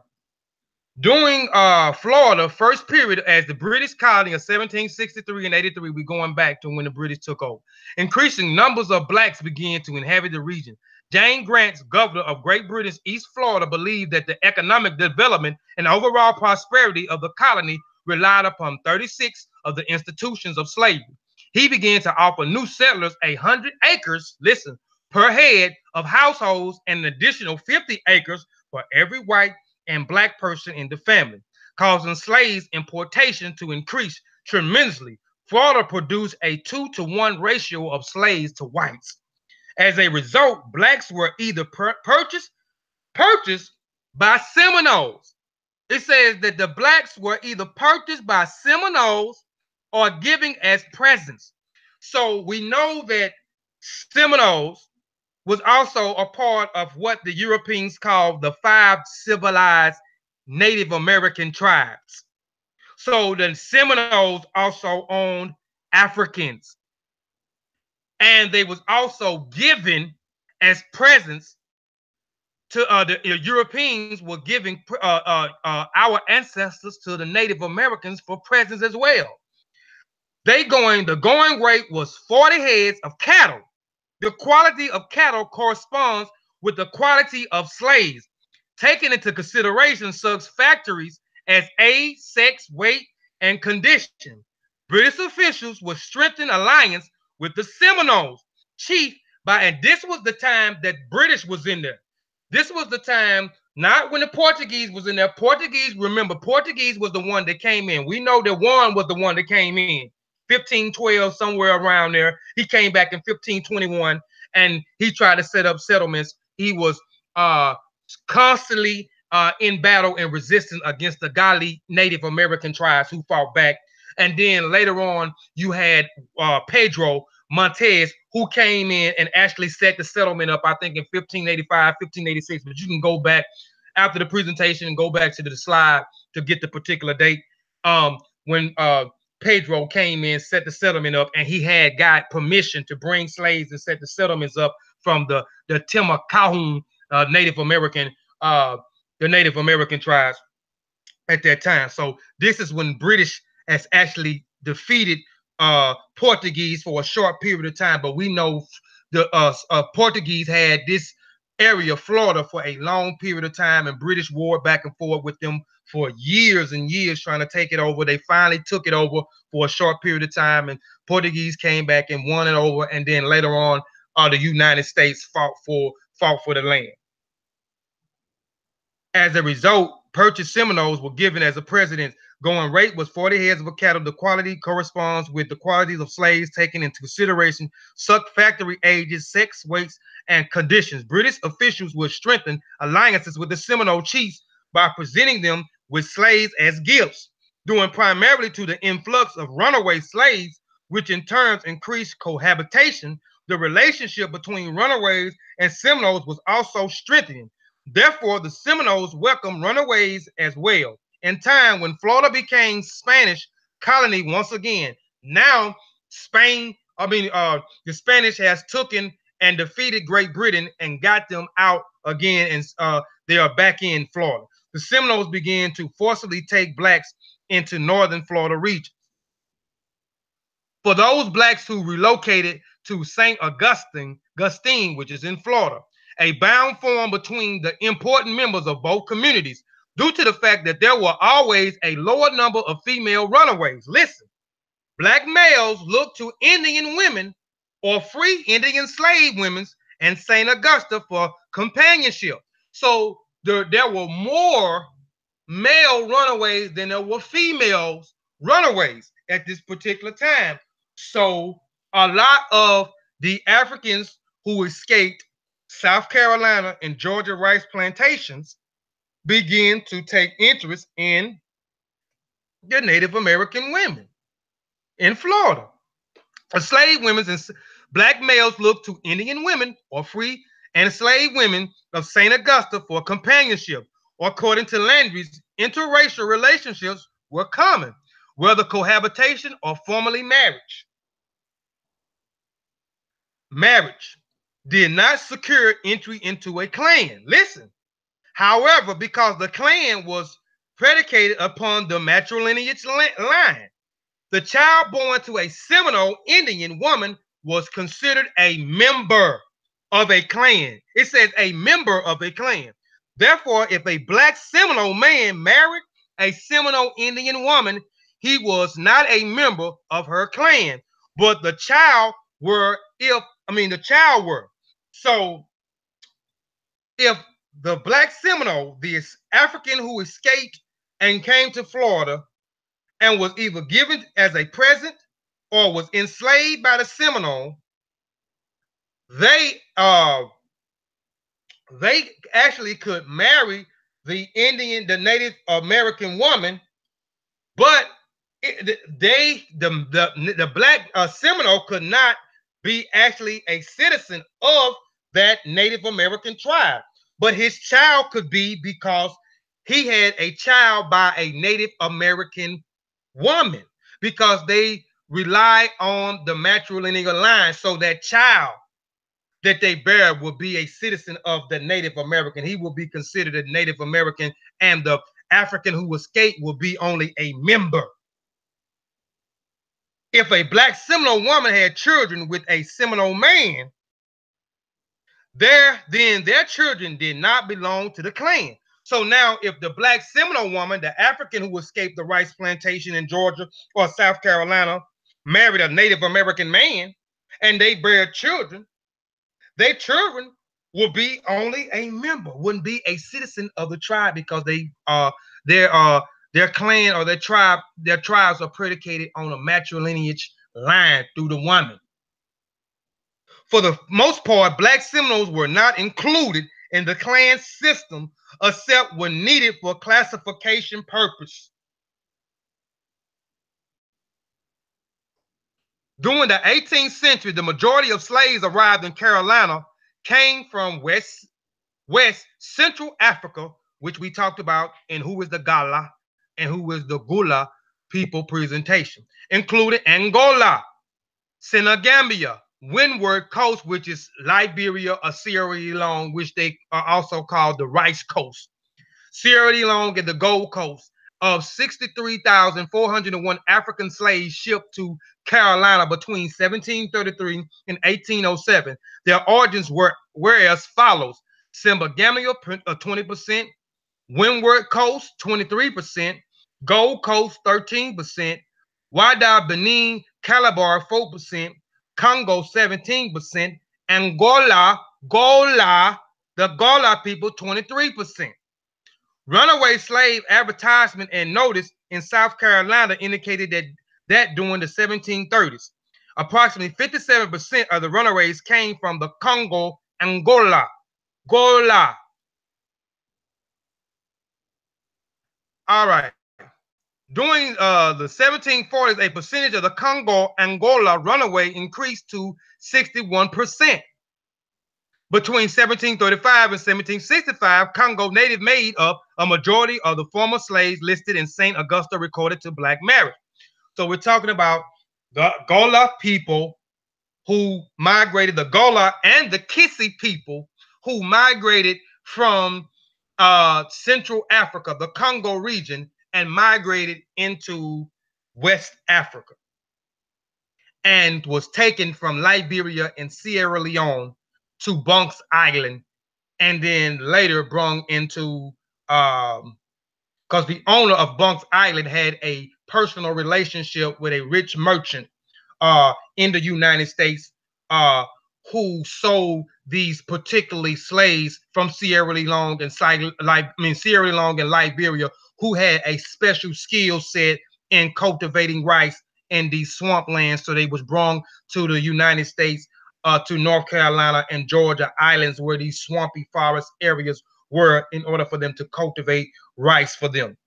During Florida first period as the British colony of 1763 and 83, we're going back to when the British took over. Increasing numbers of blacks began to inhabit the region. Jane Grant, governor of Great Britain's East Florida, believed that the economic development and overall prosperity of the colony relied upon 36 of the institutions of slavery. He began to offer new settlers 100 acres, listen, per head of households and an additional 50 acres for every white and black person in the family, causing slaves importation to increase tremendously. Florida produced a 2-to-1 ratio of slaves to whites. As a result, blacks were either purchased by Seminoles. It says that the blacks were either purchased by Seminoles or given as presents. So we know that Seminoles was also a part of what the Europeans called the 5 civilized Native American tribes. So the Seminoles also owned Africans. And they was also given as presents to the Europeans were giving our ancestors to the Native Americans for presents as well. The going rate was 40 heads of cattle. The quality of cattle corresponds with the quality of slaves, taking into consideration such factors as age, sex, weight, and condition. British officials would strengthen alliance with the Seminoles chief and this was the time that British was in there. This was the time, not when the Portuguese was in there. Remember, Portuguese was the one that came in. We know that Juan was the one that came in. 1512, somewhere around there. He came back in 1521 and he tried to set up settlements. He was constantly in battle and resistance against the Gullah Native American tribes who fought back. And then later on, you had Pedro Montez, who came in and actually set the settlement up, I think in 1585, 1586. But you can go back after the presentation and go back to the slide to get the particular date when Pedro came in, set the settlement up, and he had got permission to bring slaves and set the settlements up from the Timucahon Native American, the Native American tribes at that time. So this is when British has actually defeated Portuguese for a short period of time, but we know the Portuguese had this area, Florida, for a long period of time, and British warred back and forth with them for years and years trying to take it over. They finally took it over for a short period of time, and Portuguese came back and won it over, and then later on, the United States fought for the land. As a result, purchased Seminoles were given as a precedent. Going rate was 40 heads of cattle. The quality corresponds with the qualities of slaves taken into consideration, such factory ages, sex, weights, and conditions. British officials would strengthen alliances with the Seminole chiefs by presenting them with slaves as gifts, due primarily to the influx of runaway slaves, which in turn increased cohabitation. The relationship between runaways and Seminoles was also strengthening. Therefore, the Seminoles welcomed runaways as well. In time, when Florida became Spanish colony once again, now the Spanish has taken and defeated Great Britain and got them out again, and they are back in Florida. The Seminoles began to forcibly take blacks into northern Florida region. For those blacks who relocated to St. Agustine, which is in Florida, a bound formed between the important members of both communities due to the fact that there were always a lower number of female runaways. Listen, black males looked to Indian women or free Indian slave women and St. Augusta for companionship. So there were more male runaways than there were females runaways at this particular time. So a lot of the Africans who escaped South Carolina and Georgia rice plantations begin to take interest in the Native American women in Florida. Enslaved women and black males looked to Indian women or free and enslaved women of St. Augusta for companionship. According to Landry's, interracial relationships were common, whether cohabitation or formally marriage. Marriage did not secure entry into a clan. Listen. However, because the clan was predicated upon the matrilineage line, the child born to a Seminole Indian woman was considered a member of a clan. It says a member of a clan. Therefore, if a black Seminole man married a Seminole Indian woman, he was not a member of her clan, but the child were. So if the black Seminole, this African who escaped and came to Florida and was either given as a present or was enslaved by the Seminole, they actually could marry the Native American woman, but the black Seminole could not be actually a citizen of that Native American tribe, but his child could be, because he had a child by a Native American woman, because they rely on the matrilineal line, so that child that they bear will be a citizen of the Native American. He will be considered a Native American, and the African who escaped will be only a member. If a black Seminole woman had children with a Seminole man, then their children did not belong to the clan. So now, if the black Seminole woman, the African who escaped the rice plantation in Georgia or South Carolina, married a Native American man, and they bear children, their children will be only a member, wouldn't be a citizen of the tribe, because their clan or their tribes are predicated on a matrilineage line through the woman. For the most part, black Seminoles were not included in the clan system except when needed for classification purpose. During the 18th century, the majority of slaves arrived in Carolina came from West Central Africa, which we talked about, and who is the Gullah and who is the Gullah people presentation, including Angola, Senegambia, Windward Coast, which is Liberia or Sierra Leone, which they are also called the Rice Coast, Sierra Leone and the Gold Coast. Of 63,401 African slaves shipped to Carolina between 1733 and 1807. Their origins were as follows: Senegambia 20%, Windward Coast 23%, Gold Coast 13%, Wada Benin Calabar 4%, Congo 17%, Angola, the Gullah people 23%. Runaway slave advertisement and notice in South Carolina indicated that during the 1730s, approximately 57% of the runaways came from the Congo, Angola, Gullah. All right. During the 1740s, a percentage of the Congo, Angola runaway increased to 61%. Between 1735 and 1765, Congo native made up a majority of the former slaves listed in St. Augusta recorded to black marriage. So we're talking about the Gullah people who migrated, the Gullah and the Piesie people who migrated from Central Africa, the Congo region, and migrated into West Africa, and was taken from Liberia and Sierra Leone to Bunks Island, and then later brought into, because the owner of Bunks Island had a personal relationship with a rich merchant in the United States who sold these particularly slaves from Sierra Leone and Liberia, who had a special skill set in cultivating rice in these swamplands. So they was brought to the United States, to North Carolina and Georgia islands, where these swampy forest areas were, in order for them to cultivate rice for them.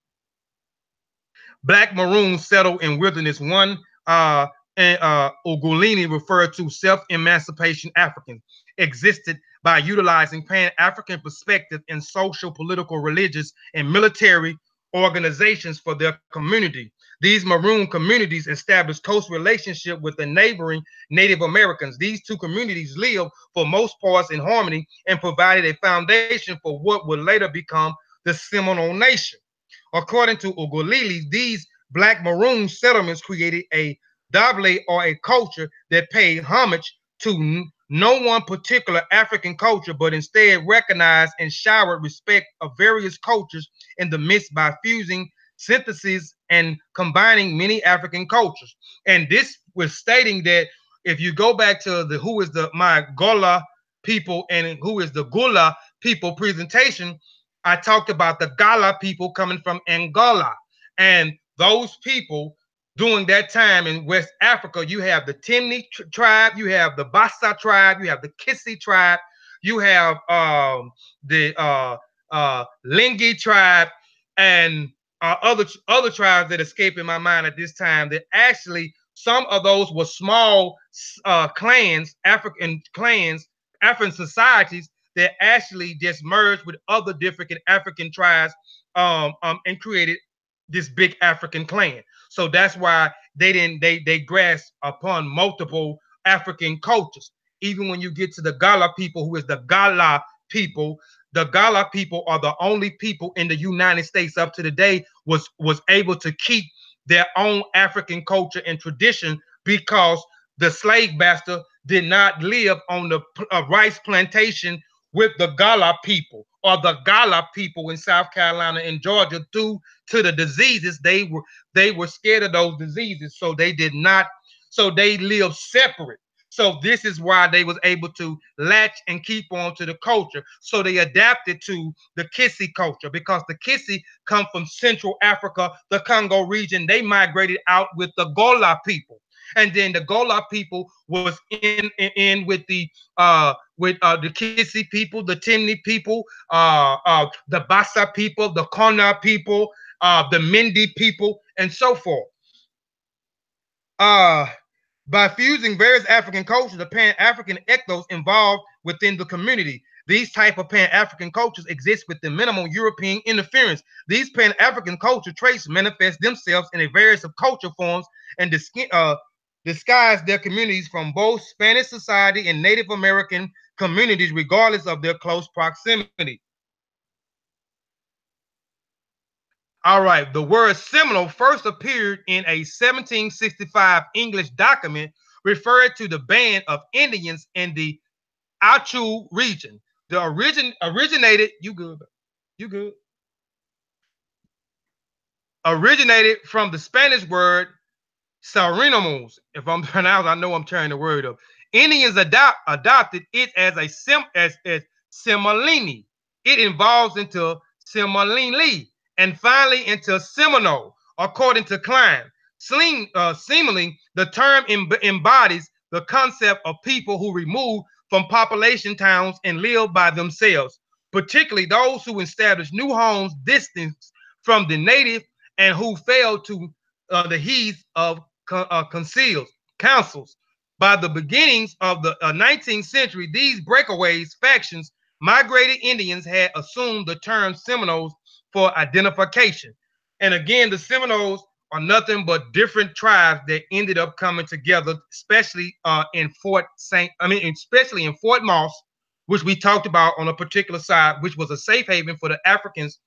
Black maroons settled in wilderness. One Ugolini referred to self-emancipation Africans existed by utilizing Pan-African perspective in social, political, religious, and military organizations for their community. These maroon communities established close relationship with the neighboring Native Americans. These two communities lived for most parts in harmony and provided a foundation for what would later become the Seminole Nation. According to Ugolili, these black maroon settlements created a doble, or a culture that paid homage to no one particular African culture, but instead recognized and showered respect of various cultures in the midst by fusing, synthesis, and combining many African cultures. And this was stating that if you go back to the who is the my Gullah people and who is the Gullah people presentation, I talked about the Gullah people coming from Angola, and those people during that time in West Africa, you have the Timni tribe, you have the Bassa tribe, you have the Piesie tribe, you have the Lingi tribe, and other tribes that escape in my mind at this time. That actually some of those were small clans, African clans, African societies that actually just merged with other different African tribes and created this big African clan. So that's why they grasp upon multiple African cultures. Even when you get to the Gullah people, who is the Gullah people, the Gullah people are the only people in the United States up to the day was able to keep their own African culture and tradition, because the slave master did not live on the rice plantation with the Gullah people or the Gullah people in South Carolina and Georgia due to the diseases. They were scared of those diseases, so they did not. So they lived separate. So this is why they was able to latch and keep on to the culture. So they adapted to the Piesie culture, because the Piesie come from Central Africa, the Congo region. They migrated out with the Gullah people. And then the Gullah people was in with the Piesie people, the Timni people, the Bassa people, the Kona people, the Mindi people, and so forth. By fusing various African cultures, the Pan-African ethos involved within the community. These type of Pan-African cultures exist with the minimal European interference. These Pan-African culture traits manifest themselves in a various of culture forms and disguise their communities from both Spanish society and Native American communities, regardless of their close proximity. All right, the word Seminole first appeared in a 1765 English document referring to the band of Indians in the Achu region. The originated originated from the Spanish word Seminoles. If I'm pronounced, I know I'm tearing the word up. Indians adopted it as a Semolini. It evolves into Semolini, and finally into Seminole, according to Klein. Seemingly, the term embodies the concept of people who remove from population towns and live by themselves, particularly those who establish new homes distant from the native and who fail to the heath of councils. By the beginnings of the 19th century, these breakaways factions, migrated Indians had assumed the term Seminoles for identification. And again, the Seminoles are nothing but different tribes that ended up coming together, especially especially in Fort Moss, which we talked about on a particular side, which was a safe haven for the Africans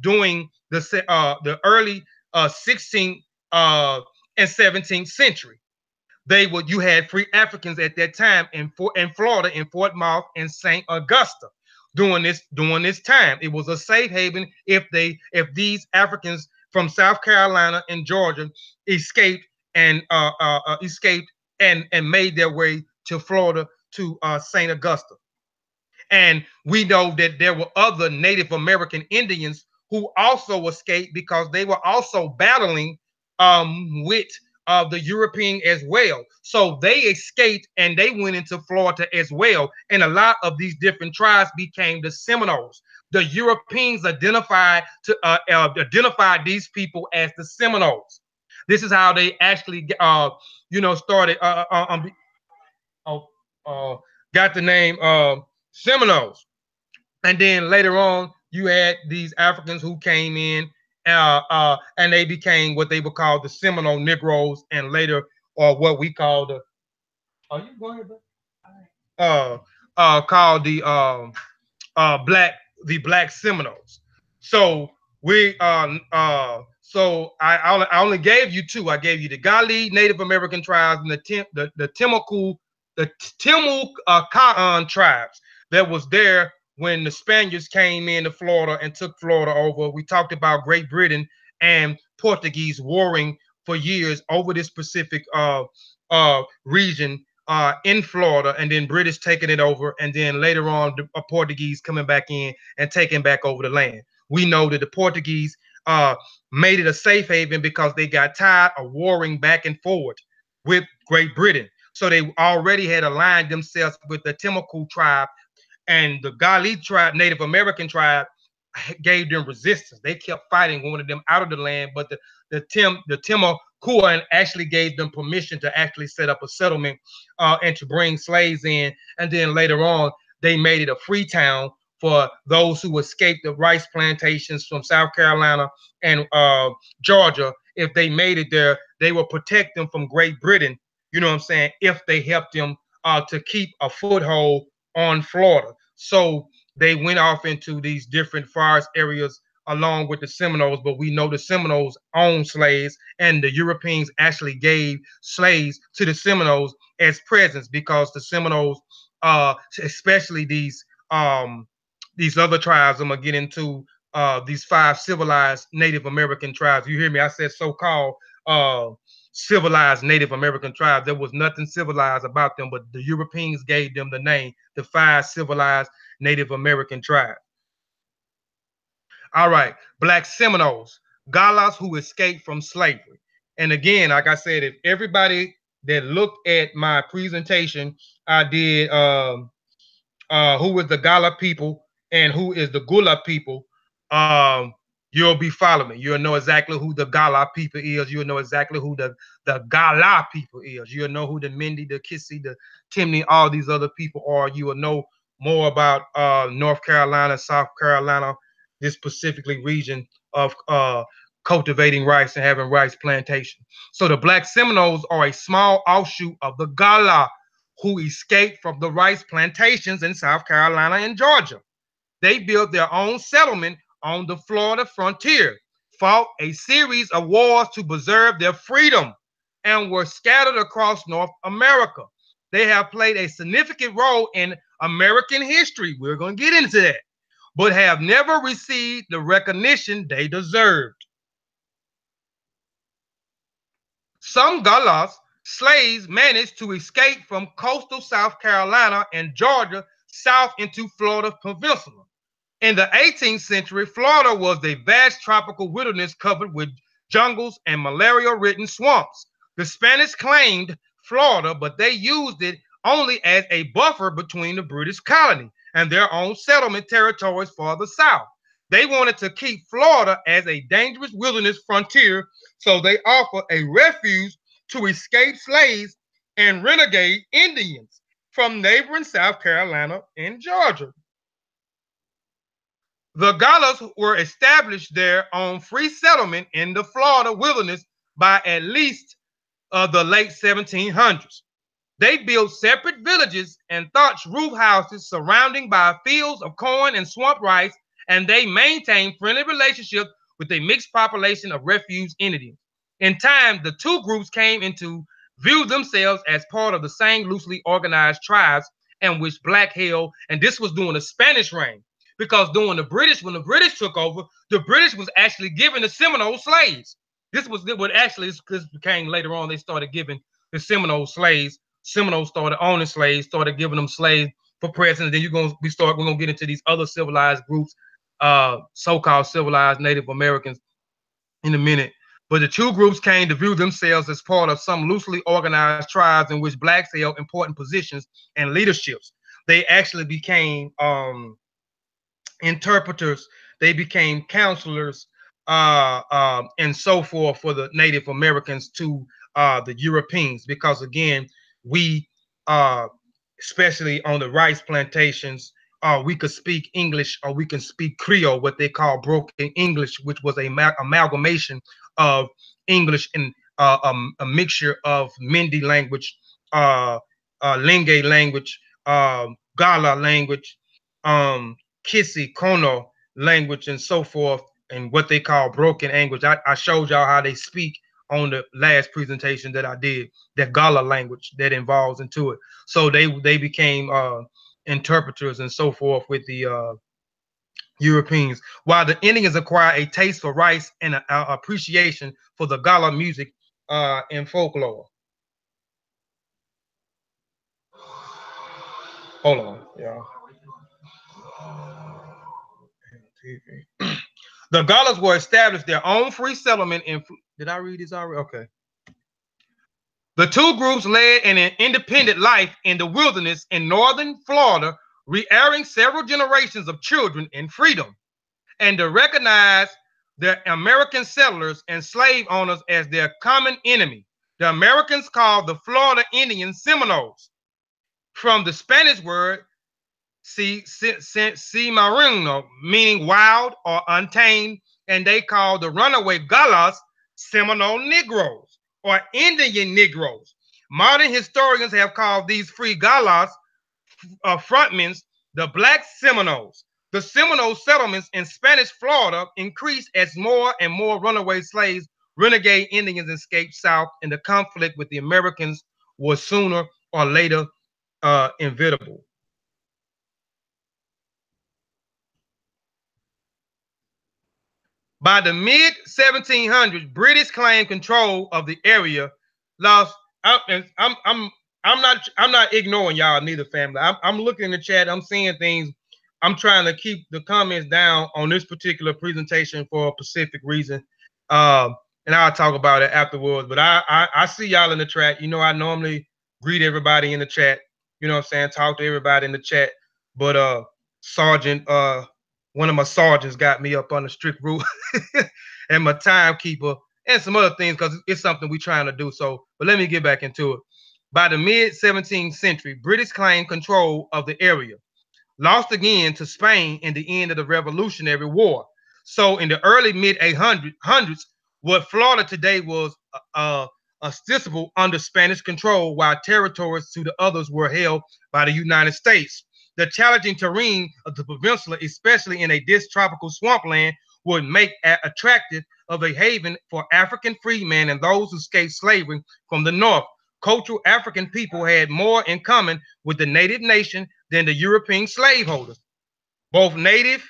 during the early 16th and 17th century. You had free Africans at that time in Florida, in Fort Moss and St. Augusta. During this time, it was a safe haven if these Africans from South Carolina and Georgia escaped and made their way to Florida, to St. Augusta. And we know that there were other Native American Indians who also escaped, because they were also battling with the European as well. So they escaped and they went into Florida as well. And a lot of these different tribes became the Seminoles. The Europeans identified these people as the Seminoles. This is how they actually started got the name Seminoles. And then later on, you had these Africans who came in and they became what they would call the Seminole Negros, and later what we call the called the Black Seminoles. So I only gave you two. I gave you the Gali Native American tribes and the Timucua tribes that was there when the Spaniards came into Florida and took Florida over. We talked about Great Britain and Portuguese warring for years over this Pacific region in Florida, and then British taking it over, and then later on the Portuguese coming back in and taking back over the land. We know that the Portuguese made it a safe haven because they got tired of warring back and forth with Great Britain. So they already had aligned themselves with the Timaku tribe, and the Gullah tribe, Native American tribe, gave them resistance. They kept fighting, wanted them out of the land, but the Timakuan actually gave them permission to actually set up a settlement and to bring slaves in. And then later on, they made it a free town for those who escaped the rice plantations from South Carolina and Georgia. If they made it there, they would protect them from Great Britain, you know what I'm saying, if they helped them to keep a foothold on Florida. So they went off into these different forest areas along with the Seminoles, but we know the Seminoles owned slaves, and the Europeans actually gave slaves to the Seminoles as presents because the Seminoles, especially these other tribes, I'm gonna get into these 5 civilized Native American tribes. You hear me? I said so-called civilized Native American tribes. There was nothing civilized about them, but the Europeans gave them the name, the 5 civilized Native American tribes. All right, Black Seminoles, Gullahs who escaped from slavery. And again, like I said, if everybody that looked at my presentation, I did who is the Gullah people and who is the Gullah people, you'll be following me. You'll know exactly who the Gullah people is. You'll know exactly who the Gullah people is. You'll know who the Mindi, the Piesie, the Timney, all these other people are. You will know more about North Carolina, South Carolina, this specifically region of cultivating rice and having rice plantation. So the Black Seminoles are a small offshoot of the Gullah who escaped from the rice plantations in South Carolina and Georgia. They built their own settlement on the Florida frontier, fought a series of wars to preserve their freedom, and were scattered across North America. They have played a significant role in American history. We're going to get into that, but have never received the recognition they deserved. Some Gullahs slaves managed to escape from coastal South Carolina and Georgia south into Florida Peninsula. In the 18th century, Florida was a vast tropical wilderness covered with jungles and malaria-ridden swamps. The Spanish claimed Florida, but they used it only as a buffer between the British colony and their own settlement territories farther south. They wanted to keep Florida as a dangerous wilderness frontier, so they offered a refuge to escaped slaves and renegade Indians from neighboring South Carolina and Georgia. The Gullahs were established there on free settlement in the Florida wilderness by at least the late 1700s. They built separate villages and thatched roof houses surrounding by fields of corn and swamp rice, and they maintained friendly relationships with a mixed population of refuge Indians. In time, the two groups came into view themselves as part of the same loosely organized tribes in which black held, and this was during the Spanish reign. Because during the British, when the British took over, the British was actually giving the Seminole slaves. This was what actually this became later on. They started giving the Seminole slaves. Seminoles started owning slaves, started giving them slaves for presents. Then we're gonna get into these other civilized groups, so-called civilized Native Americans in a minute. But the two groups came to view themselves as part of some loosely organized tribes in which blacks held important positions and leaderships. They actually became interpreters, they became counselors, and so forth for the Native Americans to the Europeans, because again, we, especially on the rice plantations, we could speak English or we can speak Creole, what they call broken English, which was a amalgamation of English and a mixture of Mindi language, Lingé language, Gullah language, Piesie, Kono language, and so forth, and what they call broken language. I showed y'all how they speak on the last presentation that I did, that Gullah language that involves into it. So they became interpreters and so forth with the Europeans, while the Indians acquired a taste for rice and an appreciation for the Gullah music and folklore. Hold on, y'all. The Gullahs were established their own free settlement in. Did I read this already? Okay. The two groups led an independent life in the wilderness in northern Florida, rearing several generations of children in freedom, and to recognize the American settlers and slave owners as their common enemy. The Americans called the Florida Indians Seminoles, from the Spanish word maroon, meaning wild or untamed, and they called the runaway Gullahs Seminole Negros or Indian Negroes. Modern historians have called these free Gullahs frontmen the Black Seminoles. The Seminole settlements in Spanish Florida increased as more and more runaway slaves, renegade Indians escaped south, and the conflict with the Americans was sooner or later inevitable. By the mid 1700s, British claimed control of the area. Lost. I'm not ignoring y'all neither, family. I'm looking in the chat. I'm seeing things. I'm trying to keep the comments down on this particular presentation for a specific reason, and I'll talk about it afterwards. But I see y'all in the chat. You know, I normally greet everybody in the chat. You know what I'm saying? Talk to everybody in the chat. But Sergeant, one of my sergeants got me up on the strict rule, and my timekeeper, and some other things, because it's something we're trying to do. So, but let me get back into it. By the mid 17th century, British claimed control of the area, lost again to Spain in the end of the Revolutionary War. So in the early mid 1800s, what Florida today was ostensibly under Spanish control, while territories to the others were held by the United States. The challenging terrain of the peninsula, especially in a dense tropical swampland, would make attractive of a haven for African freedmen and those who escaped slavery from the north. Cultural African people had more in common with the native nation than the European slaveholders. Both native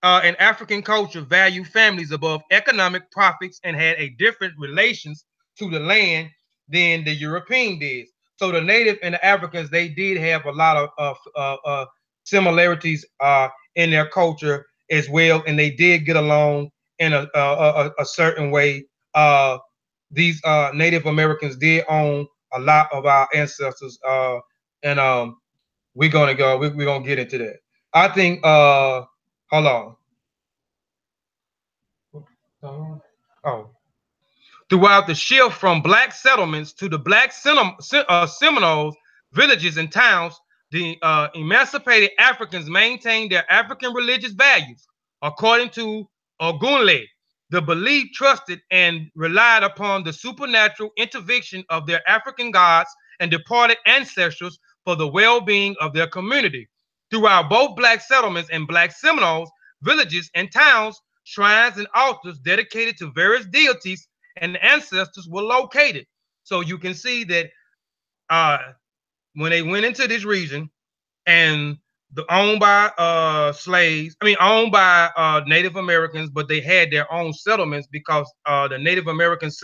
and African culture valued families above economic profits and had a different relations to the land than the European did. So the native and the Africans, they did have a lot of similarities in their culture as well, and they did get along in a certain way. These Native Americans did own a lot of our ancestors, and we're gonna get into that. I think hold on. Oh. Throughout the shift from black settlements to the black Seminoles, villages and towns, the emancipated Africans maintained their African religious values. According to Ogunle, the belief trusted and relied upon the supernatural intervention of their African gods and departed ancestors for the well-being of their community. Throughout both black settlements and black Seminoles, villages and towns, shrines and altars dedicated to various deities and ancestors were located. So you can see that when they went into this region and owned by owned by Native Americans, but they had their own settlements because the Native Americans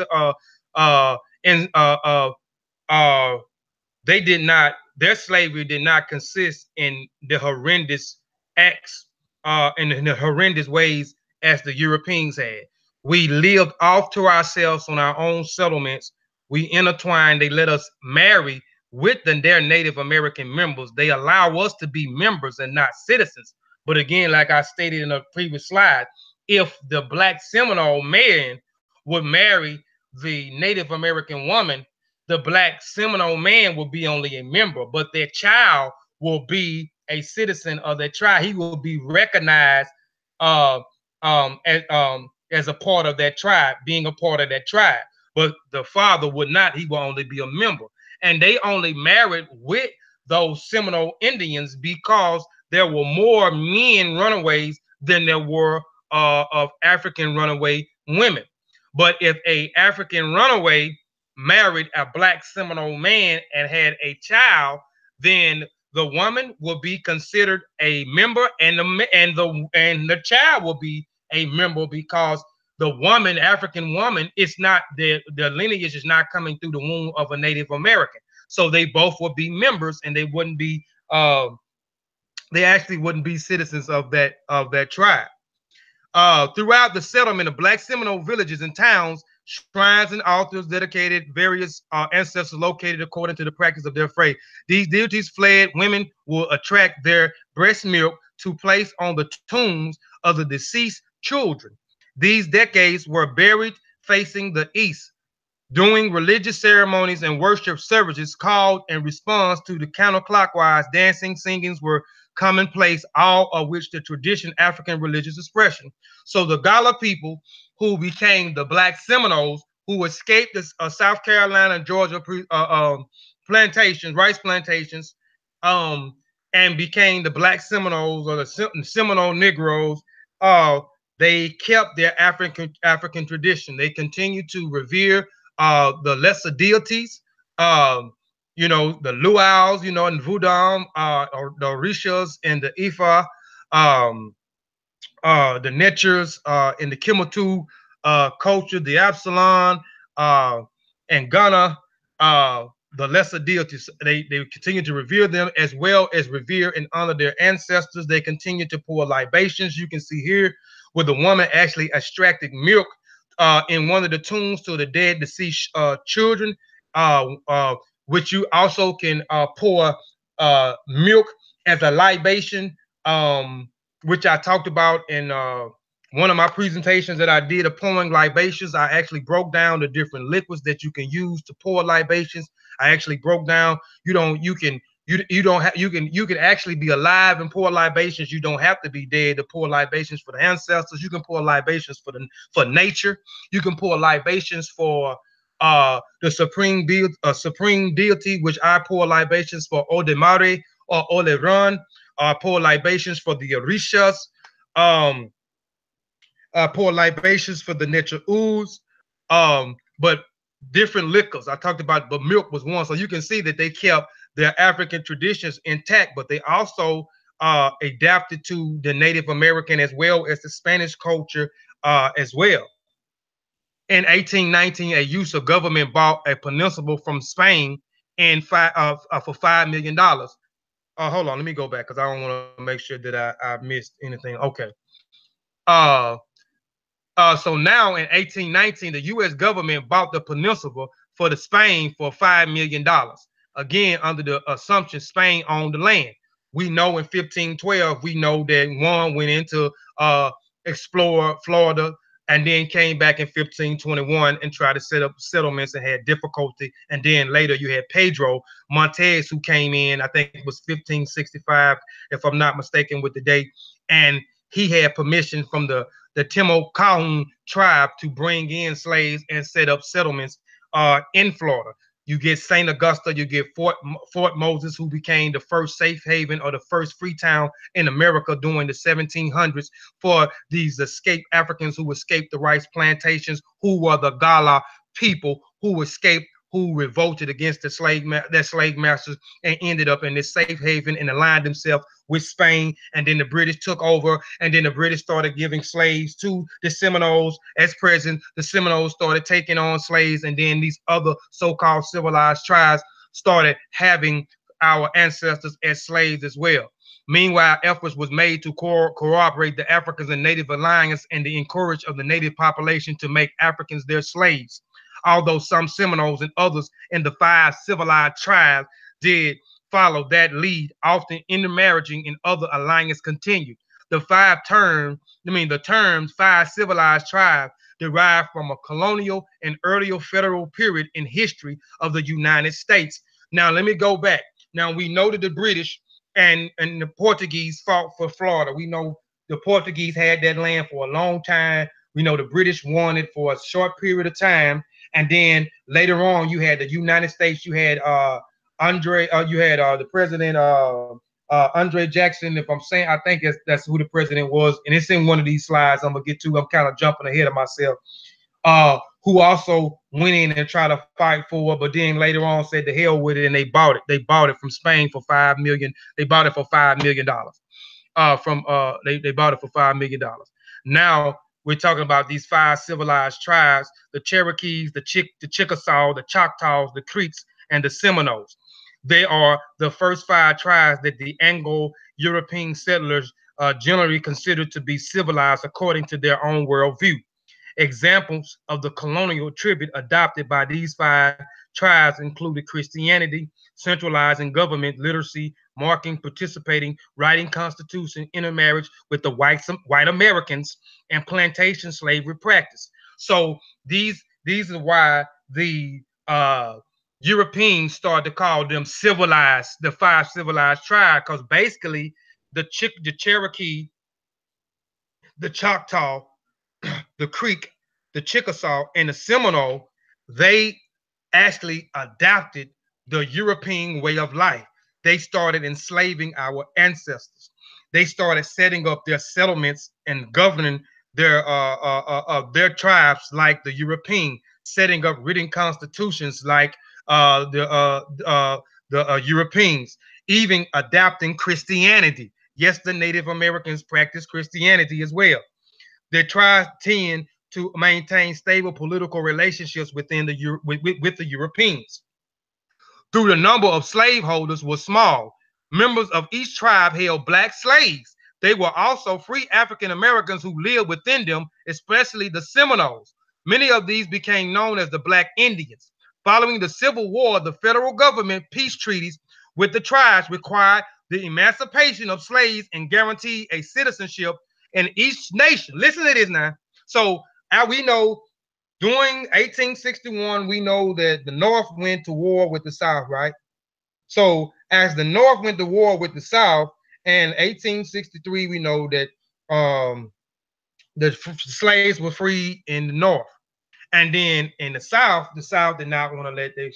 they did not, their slavery did not consist in the horrendous acts and in the horrendous ways as the Europeans had. We lived off to ourselves on our own settlements. We intertwined. They let us marry with their Native American members. They allow us to be members and not citizens. But again, like I stated in a previous slide, if the black Seminole man would marry the Native American woman, the black Seminole man will be only a member, but their child will be a citizen of their tribe. He will be recognized as a part of that tribe, being a part of that tribe. But the father would not. He will only be a member. And they only married with those Seminole Indians because there were more men runaways than there were of African runaway women. But if a African runaway married a black Seminole man and had a child, then the woman will be considered a member, and the child will be a member, because the woman, African woman, it's not the lineage is not coming through the womb of a Native American. So they both would be members, and they wouldn't be they actually wouldn't be citizens of that tribe. Throughout the settlement of Black Seminole villages and towns, shrines and altars dedicated various ancestors located according to the practice of their faith. These deities fled women will attract their breast milk to place on the tombs of the deceased children. These decades were buried facing the east. During religious ceremonies and worship services called in response to the counterclockwise dancing, singings were commonplace, all of which the tradition African religious expression. So the Gullah people who became the Black Seminoles, who escaped the South Carolina and Georgia plantations, rice plantations, and became the Black Seminoles or the Seminole Negroes, they kept their African tradition. They continued to revere the lesser deities, you know, the luau's, you know, and voodoo, or the orishas and the ifa, the netchers, in the Kimatu culture, the Absalon, and Ghana, the lesser deities. They continue to revere them as well as revere and honor their ancestors. They continue to pour libations. You can see here where the woman actually extracted milk in one of the tombs to the dead deceased children, which you also can pour milk as a libation, which I talked about in one of my presentations that I did of pouring libations. I actually broke down the different liquids that you can use to pour libations. I actually broke down you can actually be alive and pour libations. You don't have to be dead to pour libations for the ancestors. You can pour libations for nature. You can pour libations for the supreme deity, which I pour libations for Odemare or Oleron. Pour libations for the Orishas. Pour libations for the Necha Ooze. But different liquors I talked about, but milk was one. So you can see that they kept their African traditions intact, but they also adapted to the Native American as well as the Spanish culture as well. In 1819, a use of government bought a peninsula from Spain and for $5 million. Hold on, let me go back because I don't want to make sure that I missed anything. Okay. So now in 1819, the U.S. government bought the peninsula for the Spain for $5 million. Again, under the assumption Spain owned the land. We know in 1512, we know that Juan went into explore Florida and then came back in 1521 and tried to set up settlements and had difficulty. And then later you had Pedro Montez, who came in, I think it was 1565, if I'm not mistaken with the date. And he had permission from the Timocaon tribe to bring in slaves and set up settlements in Florida. You get St. Augusta, you get Fort Moses, who became the first safe haven or the first free town in America during the 1700s for these escaped Africans who escaped the rice plantations, who were the Gullah people who escaped, who revolted against the slave masters and ended up in this safe haven and aligned themselves with Spain. And then the British took over, and then the British started giving slaves to the Seminoles. As present, the Seminoles started taking on slaves, and then these other so-called civilized tribes started having our ancestors as slaves as well. Meanwhile, efforts was made to corroborate the Africans and Native alliance and the encourage of the native population to make Africans their slaves. Although some Seminoles and others in the 5 civilized tribes did follow that lead, often intermarrying and other alliances continued. The terms 5 civilized tribes derived from a colonial and earlier federal period in history of the United States. Now, let me go back. Now, we know that the British and the Portuguese fought for Florida. We know the Portuguese had that land for a long time. We know the British won it for a short period of time. And then later on, you had the United States. You had the president, Andre Jackson. If I'm saying, I think that's who the president was. And it's in one of these slides I'm gonna get to. I'm kind of jumping ahead of myself. Who also went in and tried to fight for it, but then later on said the hell with it, and they bought it. They bought it from Spain for $5 million. They bought it for $5 million. They bought it for $5 million. Now we're talking about these 5 civilized tribes: the Cherokees, the Chickasaw, the Choctaws, the Creeks, and the Seminoles. They are the first 5 tribes that the Anglo-European settlers generally considered to be civilized according to their own worldview. Examples of the colonial tribute adopted by these five tribes included Christianity, centralizing government, literacy, marking, participating, writing constitution, intermarriage with the white Americans, and plantation slavery practice. So these are why the Europeans started to call them civilized, the five civilized tribes, because basically the Cherokee, the Choctaw, the Creek, the Chickasaw, and the Seminole, they actually adopted the European way of life. They started enslaving our ancestors. They started setting up their settlements and governing their tribes like the European, setting up written constitutions like the Europeans, even adopting Christianity. Yes, the Native Americans practiced Christianity as well. Their tribes tend to maintain stable political relationships within with the Europeans. Through the number of slaveholders was small. Members of each tribe held black slaves. They were also free African Americans who lived within them, especially the Seminoles. Many of these became known as the Black Indians. Following the Civil War, the federal government peace treaties with the tribes required the emancipation of slaves and guaranteed a citizenship in each nation. Listen to this now. So we know during 1861, we know that the North went to war with the South, right? So as the North went to war with the South, in 1863, we know that the slaves were freed in the North. And then in the South did not want to let their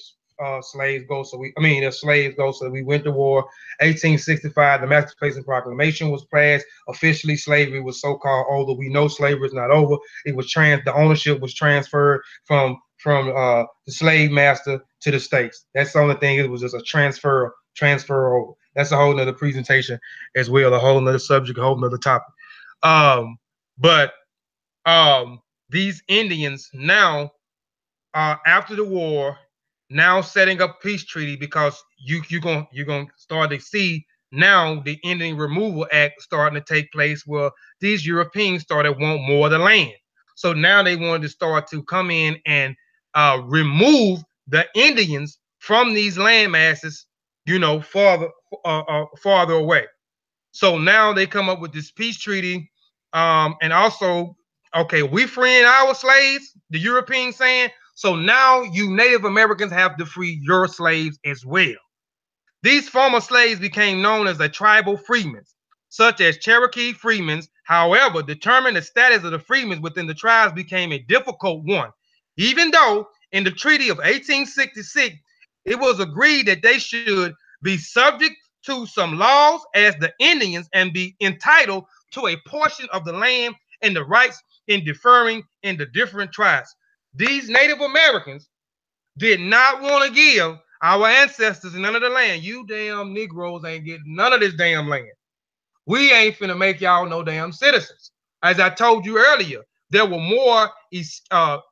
slaves go. The slaves go. So we went to war. 1865, the Emancipation Proclamation was passed. Officially, slavery was so-called over. We know slavery is not over. It was the ownership was transferred from the slave master to the states. That's the only thing. It was just a transfer over. That's a whole nother presentation as well, a whole nother subject, a whole nother topic. But these Indians now, after the war, now setting up peace treaty, because you're gonna start to see now the Indian Removal Act starting to take place, where these Europeans started want more of the land. So now they wanted to start to come in and remove the Indians from these land masses, farther away. So now they come up with this peace treaty, and also, okay, we freeing our slaves, the Europeans saying, so now you Native Americans have to free your slaves as well. These former slaves became known as the tribal freemen, such as Cherokee freemen. However, determining the status of the freemen within the tribes became a difficult one. Even though in the Treaty of 1866, it was agreed that they should be subject to some laws as the Indians and be entitled to a portion of the land and the rights in differing in the different tribes. These Native Americans did not want to give our ancestors none of the land. You damn Negroes ain't getting none of this damn land. We ain't finna make y'all no damn citizens. As I told you earlier, there were more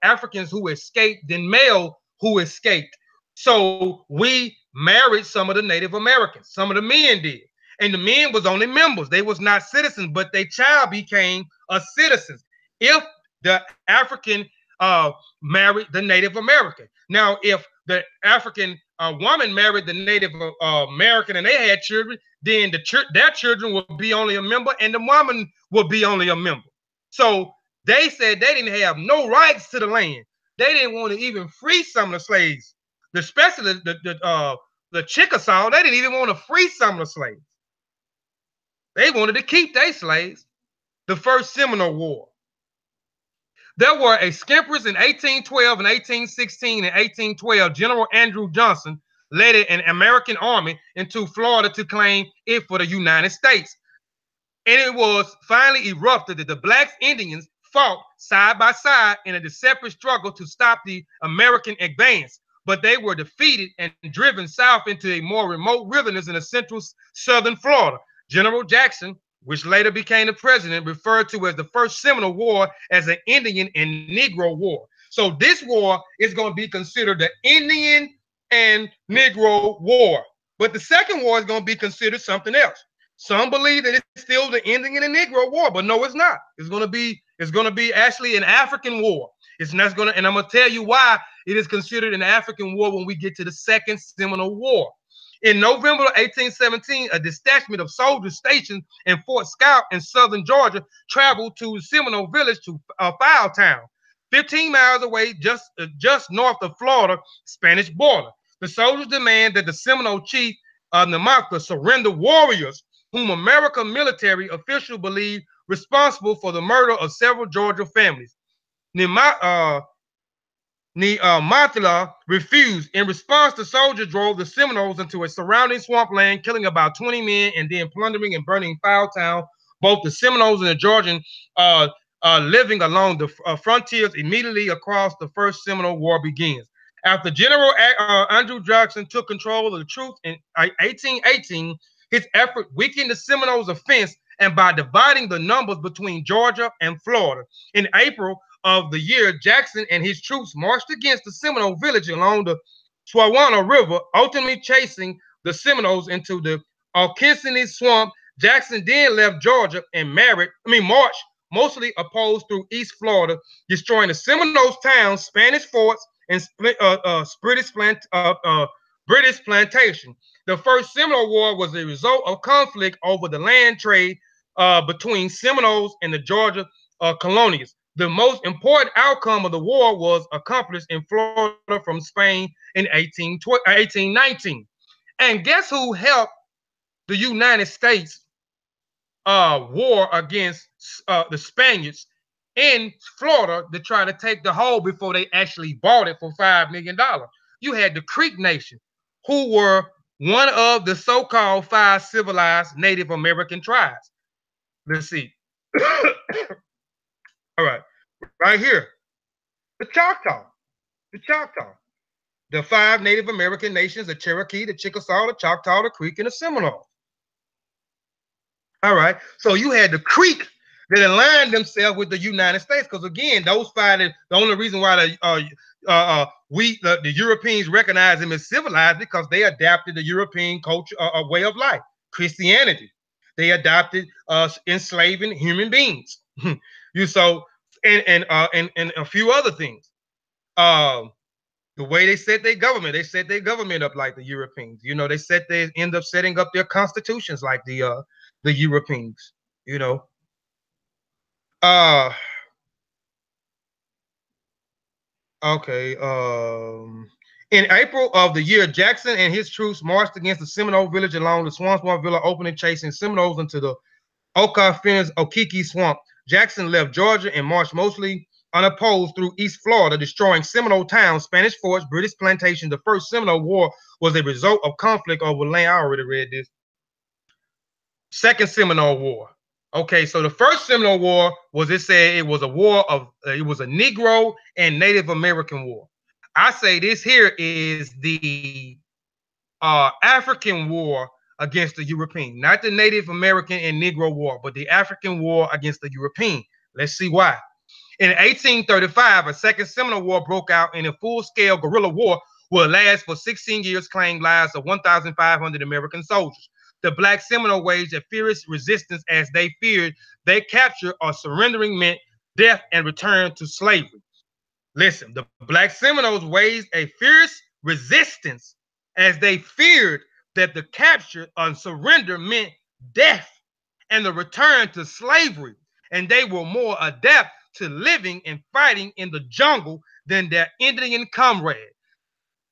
Africans who escaped than male who escaped. So we married some of the Native Americans. Some of the men did. And the men was only members. They was not citizens, but their child became a citizen if the African married the Native American. Now, if the African woman married the Native American and they had children, then their children would be only a member and the woman would be only a member. So they said they didn't have no rights to the land. They didn't want to even free some of the slaves, especially the Chickasaw. They didn't even want to free some of the slaves. They wanted to keep their slaves. The First Seminole War. There were a skimpers in 1812 and 1816 and 1812. General Andrew Johnson led an American army into Florida to claim it for the United States. And it was finally erupted that the Black Indians fought side by side in a deceptive struggle to stop the American advance. But they were defeated and driven south into a more remote wilderness in the central southern Florida. General Jackson, which later became the president, referred to as the First Seminole War as an Indian and Negro War. So this war is going to be considered the Indian and Negro War. But the second war is going to be considered something else. Some believe that it's still the ending in the Negro War, but no, it's not. It's gonna be actually an African war. It's not gonna, and I'm gonna tell you why it is considered an African war when we get to the Second Seminole War. In November 1817, a detachment of soldiers stationed in Fort Scout in southern Georgia traveled to Seminole village to Foultown, 15 miles away, just north of Florida Spanish border. The soldiers demand that the Seminole chief Namaka surrender warriors whom American military officials believed responsible for the murder of several Georgia families. Matila refused. In response, the soldiers drove the Seminoles into a surrounding swampland, killing about 20 men and then plundering and burning Foultown. Both the Seminoles and the Georgians living along the frontiers immediately across the First Seminole War begins. After General Andrew Jackson took control of the troops in 1818, his effort weakened the Seminoles' offense and by dividing the numbers between Georgia and Florida. In April of the year, Jackson and his troops marched against the Seminole village along the Swawana River, ultimately chasing the Seminoles into the Alkinsany Swamp. Jackson then left Georgia and marched mostly opposed through East Florida, destroying the Seminoles towns, Spanish forts, and British plantation. The First Seminole War was a result of conflict over the land trade between Seminoles and the Georgia colonies. The most important outcome of the war was accomplished in Florida from Spain in 1819. And guess who helped the United States war against the Spaniards in Florida to try to take the whole before they actually bought it for $5 million? You had the Creek Nation, who were one of the so-called 5 civilized Native American tribes. Let's see. All right, right here, the Choctaw, the 5 Native American nations, the Cherokee, the Chickasaw, the Choctaw, the Creek, and the Seminoles. All right, so you had the Creek that aligned themselves with the United States, because again, those 5, the only reason why the Europeans recognize them as civilized because they adapted the European culture, way of life, Christianity. They adopted enslaving human beings. and a few other things. The way they set their government up like the Europeans. You know, they end up setting up their constitutions like the Europeans. You know. Okay. In April of the year, Jackson and his troops marched against the Seminole village along the Swampswamp Villa, opening chasing Seminoles into the Okiki Swamp. Jackson left Georgia and marched mostly unopposed through East Florida, destroying Seminole towns, Spanish forts, British plantations. The First Seminole War was a result of conflict over land. I already read this. Second Seminole War. Okay, so the First Seminole War was, it said it was a war of, it was a Negro and Native American war. I say this here is the African war against the European, not the Native American and Negro war, but the African war against the European. Let's see why. In 1835, a second Seminole War broke out in a full-scale guerrilla war will last for 16 years, claimed lives of 1,500 American soldiers. The Black Seminole waged a fierce resistance as they feared their capture or surrendering meant death and return to slavery. Listen, the Black Seminoles waged a fierce resistance as they feared that the capture or surrender meant death and the return to slavery, and they were more adept to living and fighting in the jungle than their Indian comrades.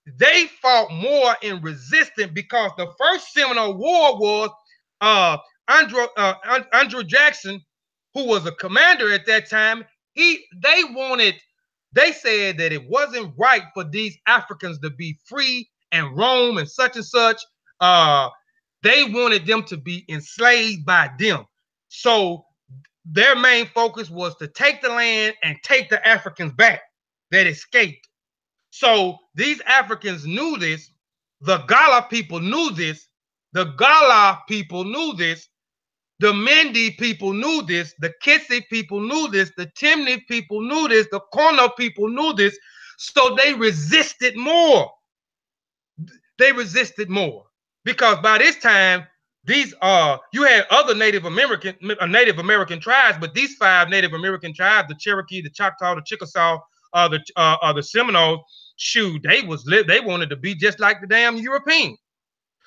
They fought more in resistance because the First Seminole War was Andrew Jackson, who was a commander at that time. They said that it wasn't right for these Africans to be free and roam and such and such. They wanted them to be enslaved by them. So their main focus was to take the land and take the Africans back that escaped. So these Africans knew this. The Gullah people knew this. The Gullah people knew this. The Mendi people knew this. The Piesie people knew this. The Timni people knew this. The Kono people knew this. So they resisted more. They resisted more because by this time, these you had other Native American tribes, but these 5 Native American tribes, the Cherokee, the Choctaw, the Chickasaw, the Seminoles, shoot, they wanted to be just like the damn Europeans.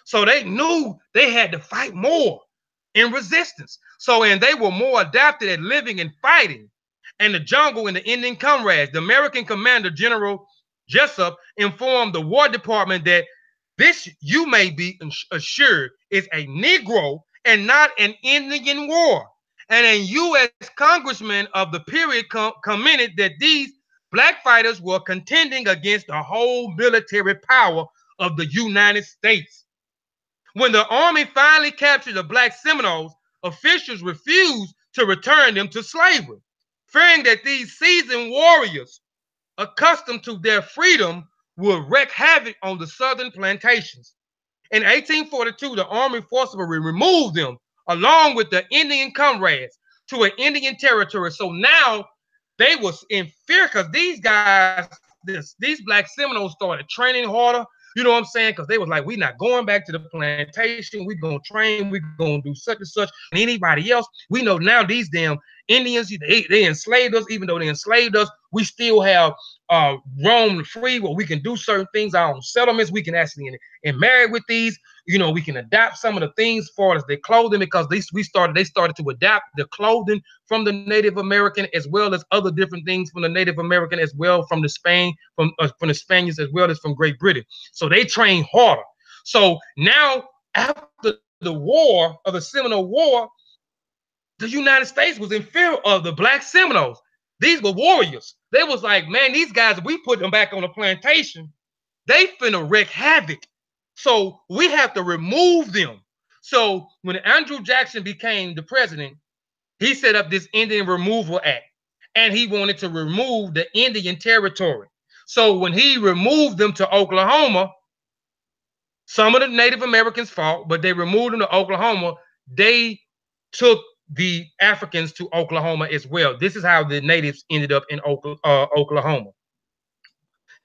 So they knew they had to fight more in resistance. So, and they were more adapted at living and fighting in the jungle and the Indian comrades. The American commander, General Jessup, informed the War Department that this, you may be assured, is a Negro and not an Indian war. And a U.S. congressman of the period commented that these black fighters were contending against the whole military power of the United States. When the army finally captured the black Seminoles, officials refused to return them to slavery, fearing that these seasoned warriors, accustomed to their freedom, would wreak havoc on the southern plantations. In 1842, the army forcibly removed them, along with the Indian comrades, to an Indian territory. So now they was in fear because these guys, these black Seminoles started training harder. You know what I'm saying? Because they was like, we not going back to the plantation. We gonna train. We gonna do such and such. And anybody else, we know now these damn Indians, they enslaved us. Even though they enslaved us, we still have roam free where we can do certain things, our own settlements. We can actually and marry with these. You know, we can adapt some of the things for us, their clothing, because they started to adapt the clothing from the Native American as well as other different things from the Native American as well, from the from the Spaniards as well as from Great Britain. So they trained harder. So now after the war of the Seminole War, the United States was in fear of the black Seminoles. These were warriors. They was like, man, these guys, if we put them back on the plantation, they finna wreak havoc. So we have to remove them. So when Andrew Jackson became the president, he set up this Indian Removal Act, and he wanted to remove the Indian Territory. So when he removed them to Oklahoma, some of the Native Americans fought, but they removed them to Oklahoma. They took the Africans to Oklahoma as well. This is how the natives ended up in Oklahoma.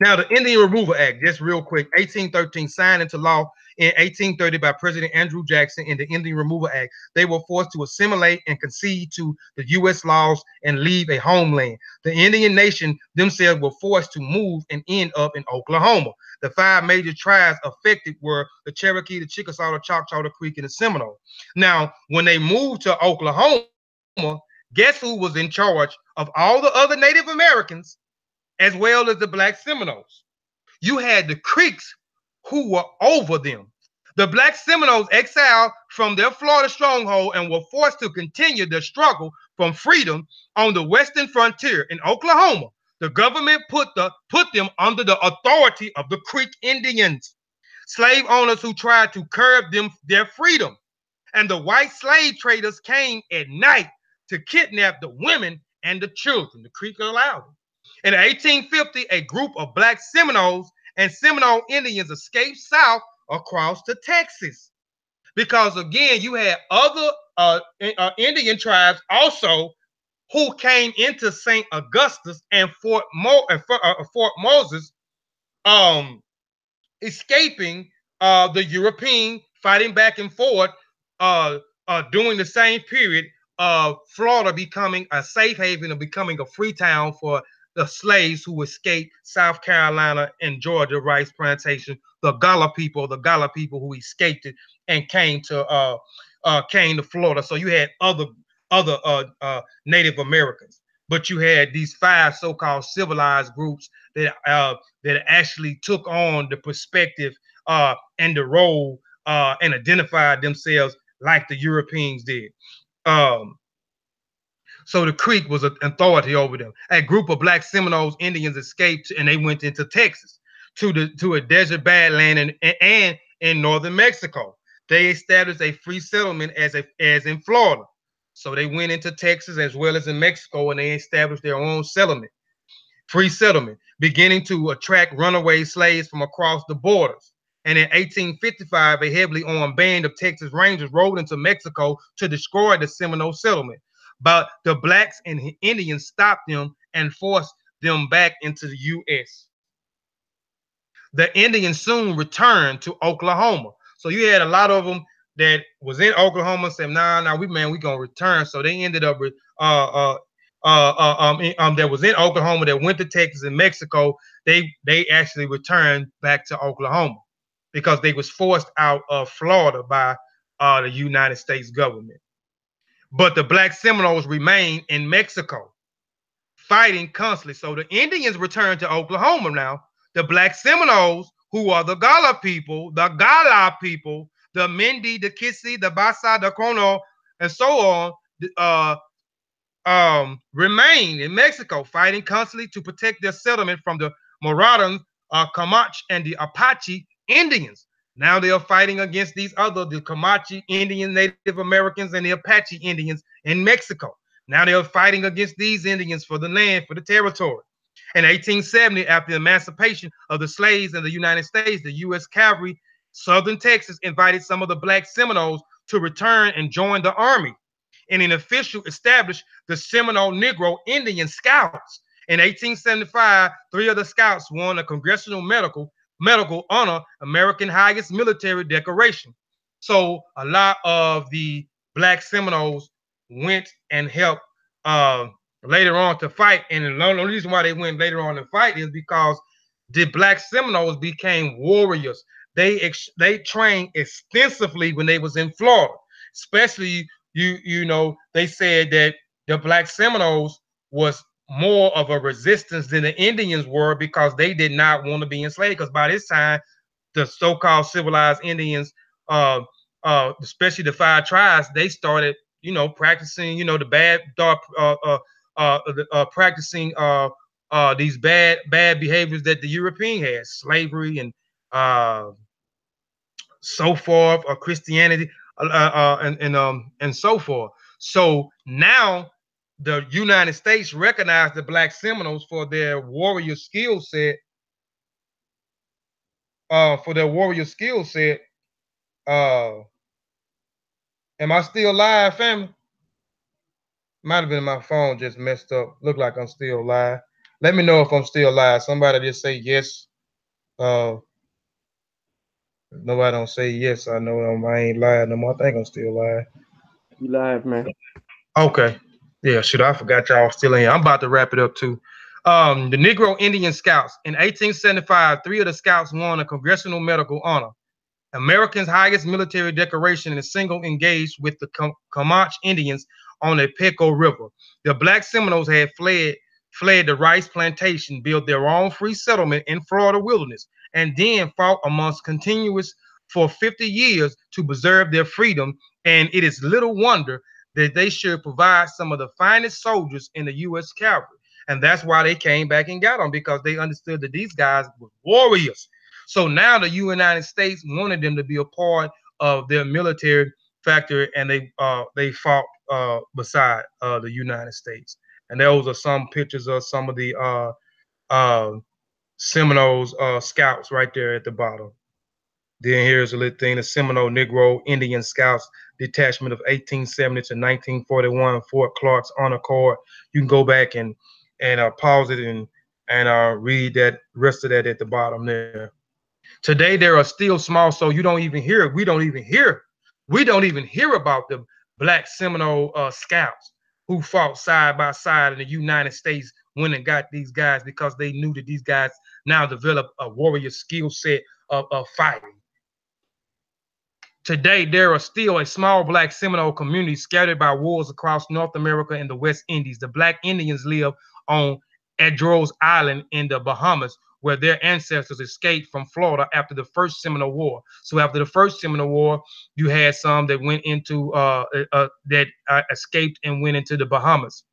Now, the Indian Removal Act, just real quick, 1813, signed into law in 1830 by President Andrew Jackson. In the Indian Removal Act, they were forced to assimilate and concede to the U.S. laws and leave a homeland. The Indian nation themselves were forced to move and end up in Oklahoma. The 5 major tribes affected were the Cherokee, the Chickasaw, the Choctaw, the Creek, and the Seminole. Now, when they moved to Oklahoma, guess who was in charge of all the other Native Americans as well as the black Seminoles? You had the Creeks who were over them. The black Seminoles exiled from their Florida stronghold and were forced to continue their struggle from freedom on the western frontier in Oklahoma. The government put them under the authority of the Creek Indians, slave owners who tried to curb their freedom. And the white slave traders came at night to kidnap the women and the children. The Creek allowed them. In 1850, a group of black Seminoles and Seminole Indians escaped south across to Texas. Because again, you had other Indian tribes also who came into St. Augustus and Fort Moses, escaping the European, fighting back and forth during the same period of Florida becoming a safe haven and becoming a free town for the slaves who escaped South Carolina and Georgia rice plantation, the Gullah people who escaped it and came to Florida. So you had other Native Americans, but you had these 5 so-called civilized groups that actually took on the perspective and the role and identified themselves like the Europeans did. So the Creek was an authority over them. A group of black Seminoles Indians escaped and they went into Texas to a desert badland and in northern Mexico. They established a free settlement as in Florida. So they went into Texas as well as in Mexico, and they established their own settlement, free settlement, beginning to attract runaway slaves from across the borders. And in 1855, a heavily armed band of Texas Rangers rode into Mexico to destroy the Seminole settlement. But the blacks and Indians stopped them and forced them back into the U.S. The Indians soon returned to Oklahoma. So you had a lot of them that was in Oklahoma said, nah, we gonna return. So they ended up with that was in Oklahoma that went to Texas and Mexico. They actually returned back to Oklahoma because they was forced out of Florida by the United States government. But the Black Seminoles remained in Mexico, fighting constantly. So the Indians returned to Oklahoma now. The Black Seminoles, who are the Gullah people, the Mindi, the Piesie, the Basa, the Kono, and so on, remained in Mexico, fighting constantly to protect their settlement from the marauders, Comanche, and the Apache Indians. Now they are fighting against the Comanche Indian Native Americans and the Apache Indians in Mexico. Now they are fighting against these Indians for the land, for the territory. In 1870, after the emancipation of the slaves in the United States, the U.S. Cavalry, Southern Texas, invited some of the Black Seminoles to return and join the Army. And an official established the Seminole Negro Indian Scouts. In 1875, 3 of the scouts won a congressional medical honor, American highest military decoration. So a lot of the Black Seminoles went and helped later on to fight. And the only reason why they went later on to fight is because the Black Seminoles became warriors. They trained extensively when they was in Florida, especially you know, they said that the Black Seminoles was more of a resistance than the Indians were because they did not want to be enslaved. Because by this time, the so-called civilized Indians, especially the 5 tribes, they started, you know, practicing, you know, the bad, practicing these bad behaviors that the European had, slavery and so forth, or Christianity, and so forth. So now the United States recognized the Black Seminoles for their warrior skill set. Am I still live, family? Might have been my phone just messed up. Look like I'm still live. Let me know if I'm still live. Somebody just say yes. Nobody don't say yes. I know I ain't live no more. I think I'm still live. You live, man. Okay. Yeah, shoot, I forgot y'all still in here. I'm about to wrap it up too. The Negro Indian Scouts. In 1875, 3 of the scouts won a congressional medical honor, America's highest military decoration, and a single engaged with the Comanche Indians on the Peco River. The Black Seminoles had fled the rice plantation, built their own free settlement in Florida wilderness, and then fought amongst continuous for 50 years to preserve their freedom. And it is little wonder that they should provide some of the finest soldiers in the U.S. Cavalry. And that's why they came back and got them, because they understood that these guys were warriors. So now the United States wanted them to be a part of their military factory, and they fought beside the United States. And those are some pictures of some of the Seminoles scouts right there at the bottom. Then here's a little thing: the Seminole Negro Indian Scouts Detachment of 1870 to 1941, Fort Clark's Honor Corps. You can go back and pause it and read that rest of that at the bottom there. Today there are still small, so you don't even hear. We don't even hear about the Black Seminole scouts who fought side by side in the United States, went and got these guys because they knew that these guys now developed a warrior skill set of fighting. Today, there are still a small Black Seminole community scattered by wars across North America and the West Indies. The Black Indians live on Negros Island in the Bahamas, where their ancestors escaped from Florida after the First Seminole War. So after the First Seminole War, you had some that went into escaped and went into the Bahamas.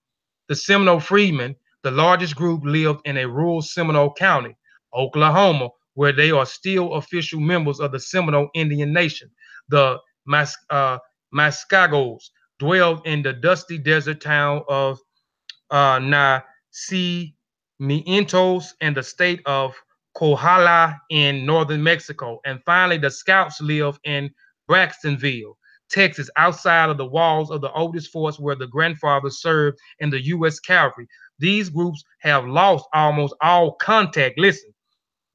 The Seminole freedmen, the largest group, lived in a rural Seminole county, Oklahoma, where they are still official members of the Seminole Indian Nation. The Mascagos dwelled in the dusty desert town of Nacimientos and the state of Kohala in northern Mexico. And finally, the Scouts live in Braxtonville, Texas, outside of the walls of the oldest forts where the grandfathers served in the U.S. Cavalry. These groups have lost almost all contact. Listen,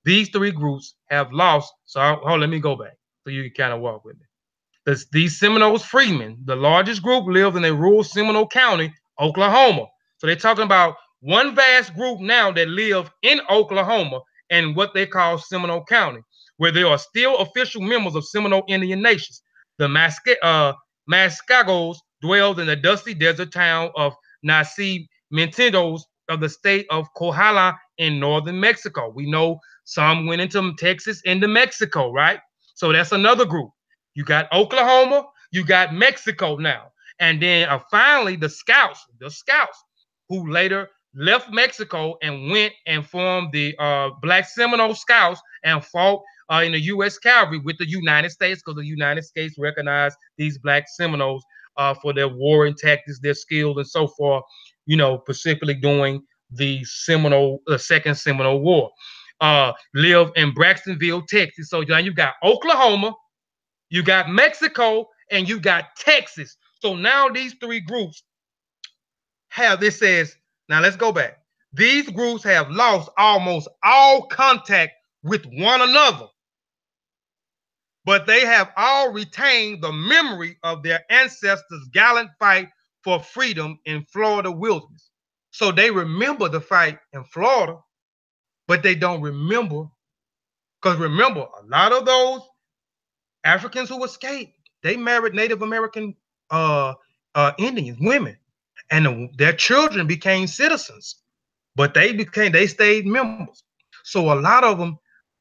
these 3 groups have lost. So let me go back so you can kind of walk with me. These Seminoles freedmen, the largest group, lived in a rural Seminole County, Oklahoma. So they're talking about one vast group now that live in Oklahoma and what they call Seminole County, where there are still official members of Seminole Indian nations. The Mascagos dwelled in the dusty desert town of Nacimientos of the state of Kohala in northern Mexico. We know some went into Texas and New Mexico, right? So that's another group. You got Oklahoma, you got Mexico now. And then finally the scouts who later left Mexico and went and formed the Black Seminole Scouts and fought in the U.S. Cavalry with the United States, because the United States recognized these Black Seminoles for their warring tactics, their skills, and so forth, you know, specifically during the Second Seminole War. Live in Braxtonville, Texas. So now you got Oklahoma, you got Mexico, and you got Texas. So now these three groups have, this says, now let's go back. These groups have lost almost all contact with one another, but they have all retained the memory of their ancestors' gallant fight for freedom in Florida wilderness. So they remember the fight in Florida, but they don't remember, because remember, a lot of those Africans who escaped, they married Native American Indians, women, and their children became citizens, but they stayed members. So a lot of them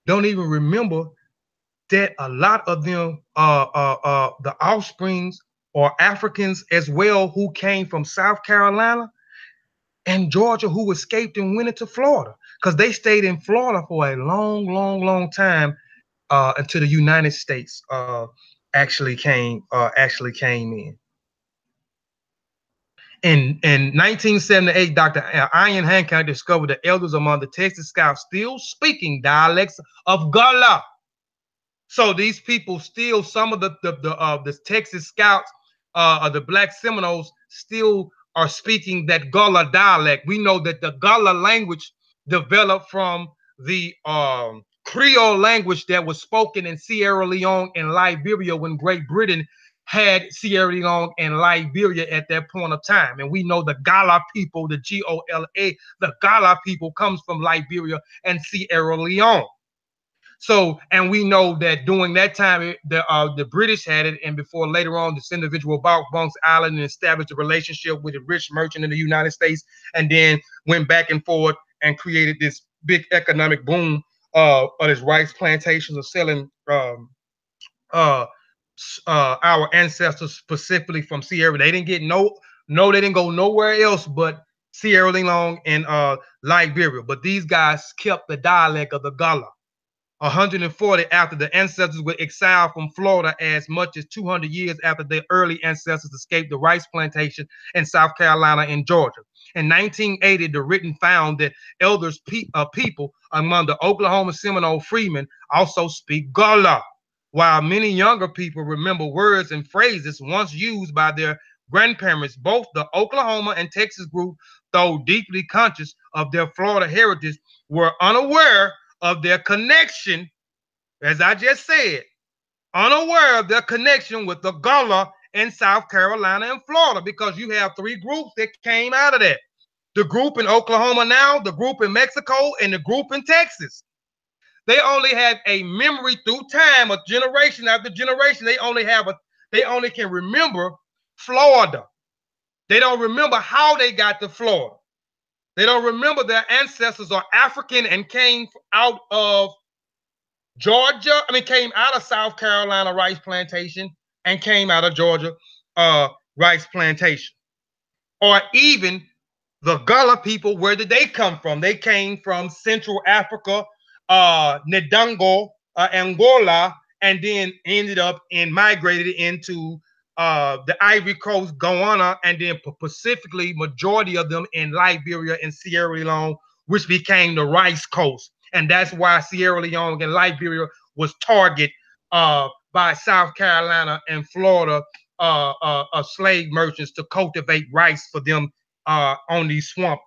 don't even remember that a lot of them the offsprings or Africans as well who came from South Carolina and Georgia, who escaped and went into Florida, because they stayed in Florida for a long time until the United States actually came in. In 1978, Dr. Ian Hancock discovered the elders among the Texas Scouts still speaking dialects of Gullah. So these people still, some of the Texas Scouts, the Black Seminoles, still are speaking that Gullah dialect. We know that the Gullah language developed from the Creole language that was spoken in Sierra Leone and Liberia when Great Britain had Sierra Leone and Liberia at that point of time. And we know the Gullah people, the G-O-L-A, the Gullah people comes from Liberia and Sierra Leone. So, and we know that during that time, the British had it, and before later on, this individual bought Bunk's Island and established a relationship with a rich merchant in the United States, and then went back and forth and created this big economic boom of his rice plantations of selling our ancestors specifically from Sierra. They didn't get they didn't go nowhere else but Sierra Leone and Liberia. But these guys kept the dialect of the Gullah. 140 after the ancestors were exiled from Florida, as much as 200 years after their early ancestors escaped the rice plantation in South Carolina and Georgia. In 1980, the written found that elders people among the Oklahoma Seminole freedmen also speak Gullah, while many younger people remember words and phrases once used by their grandparents. Both the Oklahoma and Texas group, though deeply conscious of their Florida heritage, were unaware of their connection, as I just said, unaware of their connection with the Gullah in South Carolina and Florida, because you have three groups that came out of that. The group in Oklahoma now, the group in Mexico, and the group in Texas. They only have a memory through time, a generation after generation. They only can remember Florida. They don't remember how they got to Florida. They don't remember their ancestors are African and came out of Georgia. Came out of South Carolina rice plantation and came out of Georgia rice plantation. Or even the Gullah people, where did they come from? They came from Central Africa, Ndongo, Angola, and then ended up and migrated into the Ivory Coast, Guyana, and then specifically majority of them in Liberia and Sierra Leone, which became the Rice Coast. And that's why Sierra Leone and Liberia was targeted by South Carolina and Florida slave merchants to cultivate rice for them on these swamp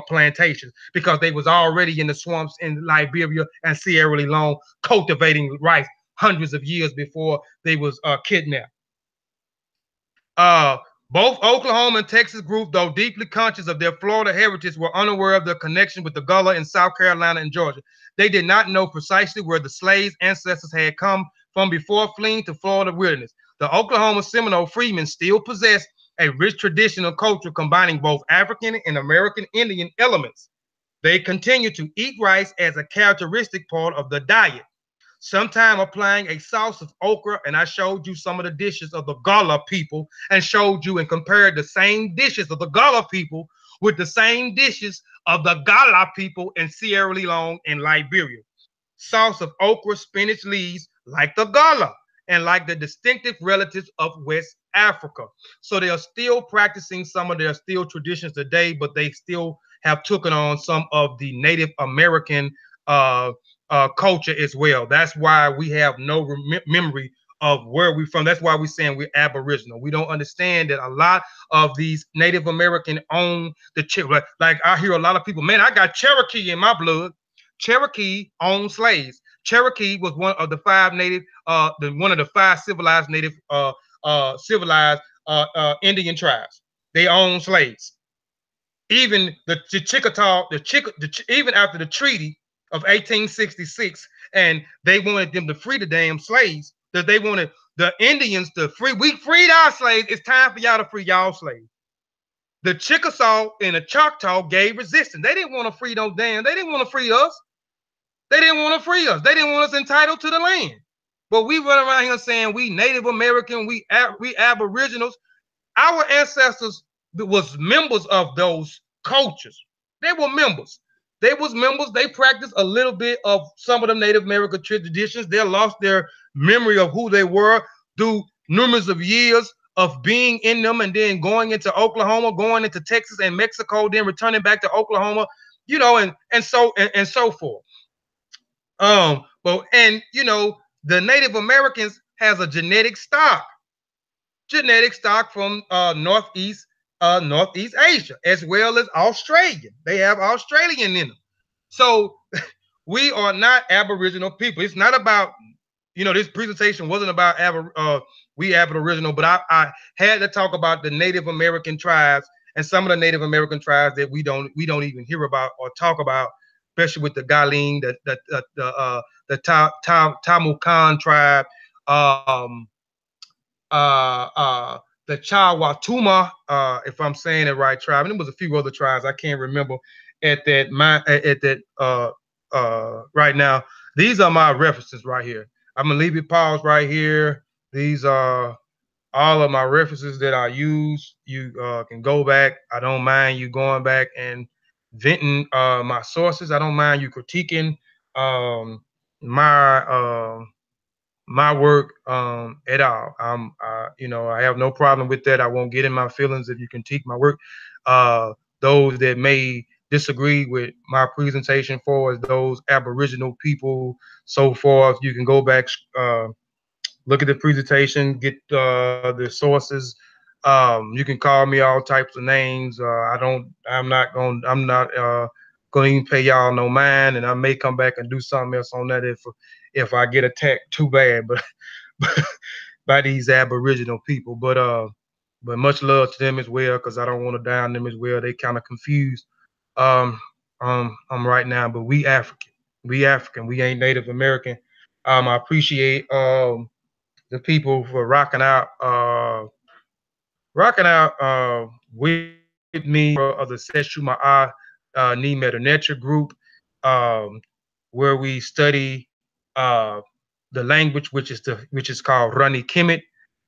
plantations, because they was already in the swamps in Liberia and Sierra Leone cultivating rice hundreds of years before they was kidnapped. Both Oklahoma and Texas groups, though deeply conscious of their Florida heritage, were unaware of their connection with the Gullah in South Carolina and Georgia. They did not know precisely where the slaves' ancestors had come from before fleeing to Florida wilderness. The Oklahoma Seminole freedmen still possessed a rich traditional culture combining both African and American Indian elements. They continue to eat rice as a characteristic part of the diet, sometime applying a sauce of okra. And I showed you some of the dishes of the Gullah people and showed you and compared the same dishes of the Gullah people with the same dishes of the Gullah people in Sierra Leone and Liberia. Sauce of okra, spinach leaves like the Gullah and like the distinctive relatives of West Africa. So they are still practicing some of their still traditions today, but they still have taken on some of the Native American culture as well. That's why we have no memory of where we're from. That's why we're saying we're Aboriginal. We don't understand that a lot of these Native American own the like I hear a lot of people, man, I got Cherokee in my blood. Cherokee owned slaves. Cherokee was one of the five native, one of the five civilized native, civilized Indian tribes. They owned slaves. Even the Chickasaw, even after the Treaty of 1866, and they wanted them to free the damn slaves. That they wanted the Indians to free. We freed our slaves. It's time for y'all to free y'all slaves. The Chickasaw and the Choctaw gave resistance. They didn't want to free those damn. They didn't want to free us. They didn't want to free us. They didn't want us entitled to the land. But we run around here saying we Native American, we Aboriginals. Our ancestors was members of those cultures. They were members. They was members. They practiced a little bit of some of the Native American traditions. They lost their memory of who they were through numerous of years of being in them, and then going into Oklahoma, going into Texas and Mexico, then returning back to Oklahoma, you know, and so forth. But you know, the Native Americans has a genetic stock from Northeast Asia, as well as Australia. They have Australian in them. So we are not Aboriginal people. It's not about, you know, this presentation wasn't about we Aboriginal, but I had to talk about the Native American tribes and some of the Native American tribes that we don't even hear about or talk about, especially with the Galing, the Tamukan tribe, the Chawatuma, if I'm saying it right, tribe, and there was a few other tribes I can't remember at that right now. These are my references right here. I'm gonna leave it paused right here. These are all of my references that I use. You can go back. I don't mind you going back and venting my sources. I don't mind you critiquing my work at all. You know, I have no problem with that. I won't get in my feelings if you critique my work. Those that may disagree with my presentation, for as those Aboriginal people, so forth, you can go back, look at the presentation, get the sources. You can call me all types of names. I'm not going to even pay y'all no mind, and I may come back and do something else on that if I get attacked too bad, but by these Aboriginal people. But much love to them as well, because I don't want to down them as well. They kind of confused right now. But we African. We ain't Native American. I appreciate the people for rocking out with me of the Seshuma Ni Meta Nature group, where we study the language, which is called Rani Kemet,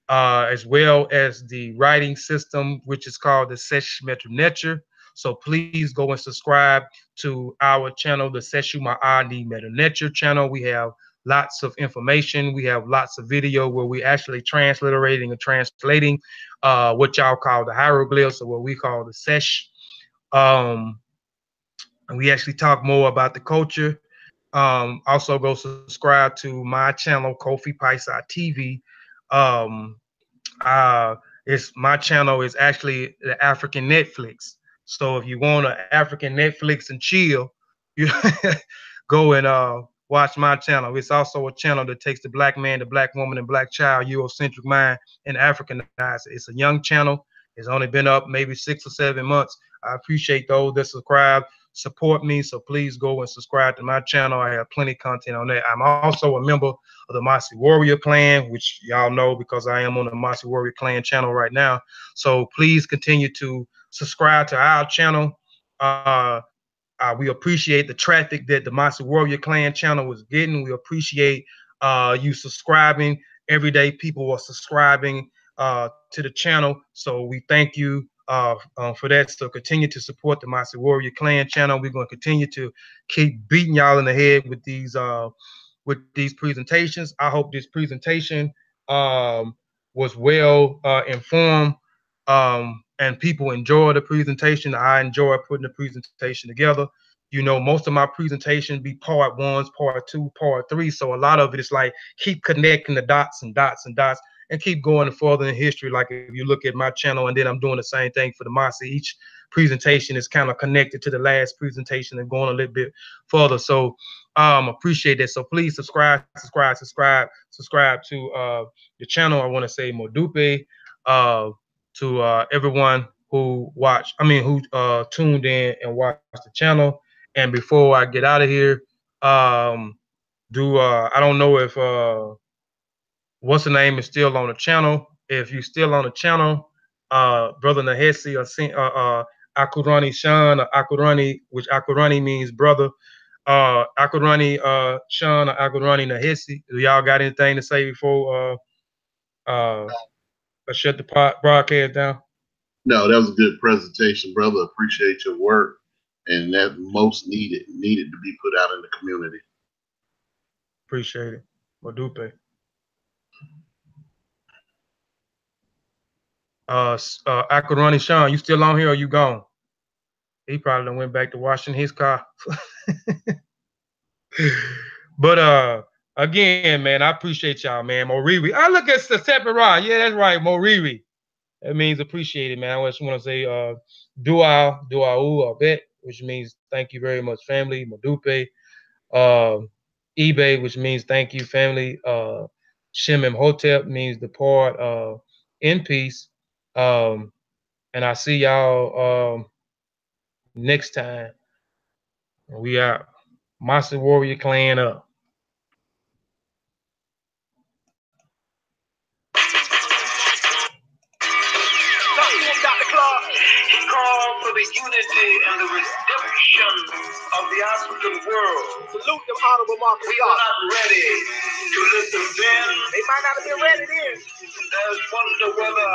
as well as the writing system, which is called the Sesh Metru Nature. So please go and subscribe to our channel, the Seshuma Ni Meta Nature channel. We have lots of information. We have lots of video where we actually transliterating and translating what y'all call the hieroglyphs, or what we call the Sesh. And we actually talk more about the culture. Also go subscribe to my channel, Kofi Piesie TV. My channel is actually the African Netflix. So if you want an African Netflix and chill, you go and watch my channel. It's also a channel that takes the black man, the black woman, and black child, Eurocentric mind, and Africanize it. It's a young channel. It's only been up maybe 6 or 7 months. I appreciate those that subscribe, support me. So please go and subscribe to my channel. I have plenty of content on that. I'm also a member of the Mossy Warrior Clan, which y'all know because I am on the Mossy Warrior Clan channel right now. So please continue to subscribe to our channel. We appreciate the traffic that the Mossy Warrior Clan channel was getting. We appreciate you subscribing. Every day people are subscribing to the channel. So we thank you for that. So continue to support the Mossy Warrior Clan channel. We're going to continue to keep beating y'all in the head with these presentations. I hope this presentation was well informed. And people enjoy the presentation. I enjoy putting the presentation together. You know, most of my presentation be part 1s, part 2, part 3. So a lot of it is like keep connecting the dots and dots and dots and keep going further in history. Like if you look at my channel, and then I'm doing the same thing for the Mossy. Each presentation is kind of connected to the last presentation and going a little bit further. So appreciate that. So please subscribe to the channel. I want to say Modupe, to everyone who tuned in and watched the channel. And before I get out of here, I don't know if what's the name is still on the channel. If you're still on the channel, Brother Nahesi or Akurani Shan, or Akurani, which Akurani means brother, Akurani Shan or Akurani Nahesi. Do y'all got anything to say before I shut the broadcast down? No, that was a good presentation, brother. Appreciate your work, and that most needed to be put out in the community. Appreciate it. Modupe. Akurani Sean, you still on here or you gone? He probably done went back to washing his car. But again, man, I appreciate y'all, man. Moriri. I look at the separate rod. Yeah, that's right, Moriri. That means appreciate it, man. I just want to say Dua Bet, which means thank you very much, family. Modupe. eBay, which means thank you, family. Shem Imhotep means depart in peace. And I see y'all next time. We out. Mossy Warrior Clan up. He called for the unity and the redemption of the African world. Salute them, honorable Marcus. We are not ready to listen then. They might not have been ready then. There's wonder whether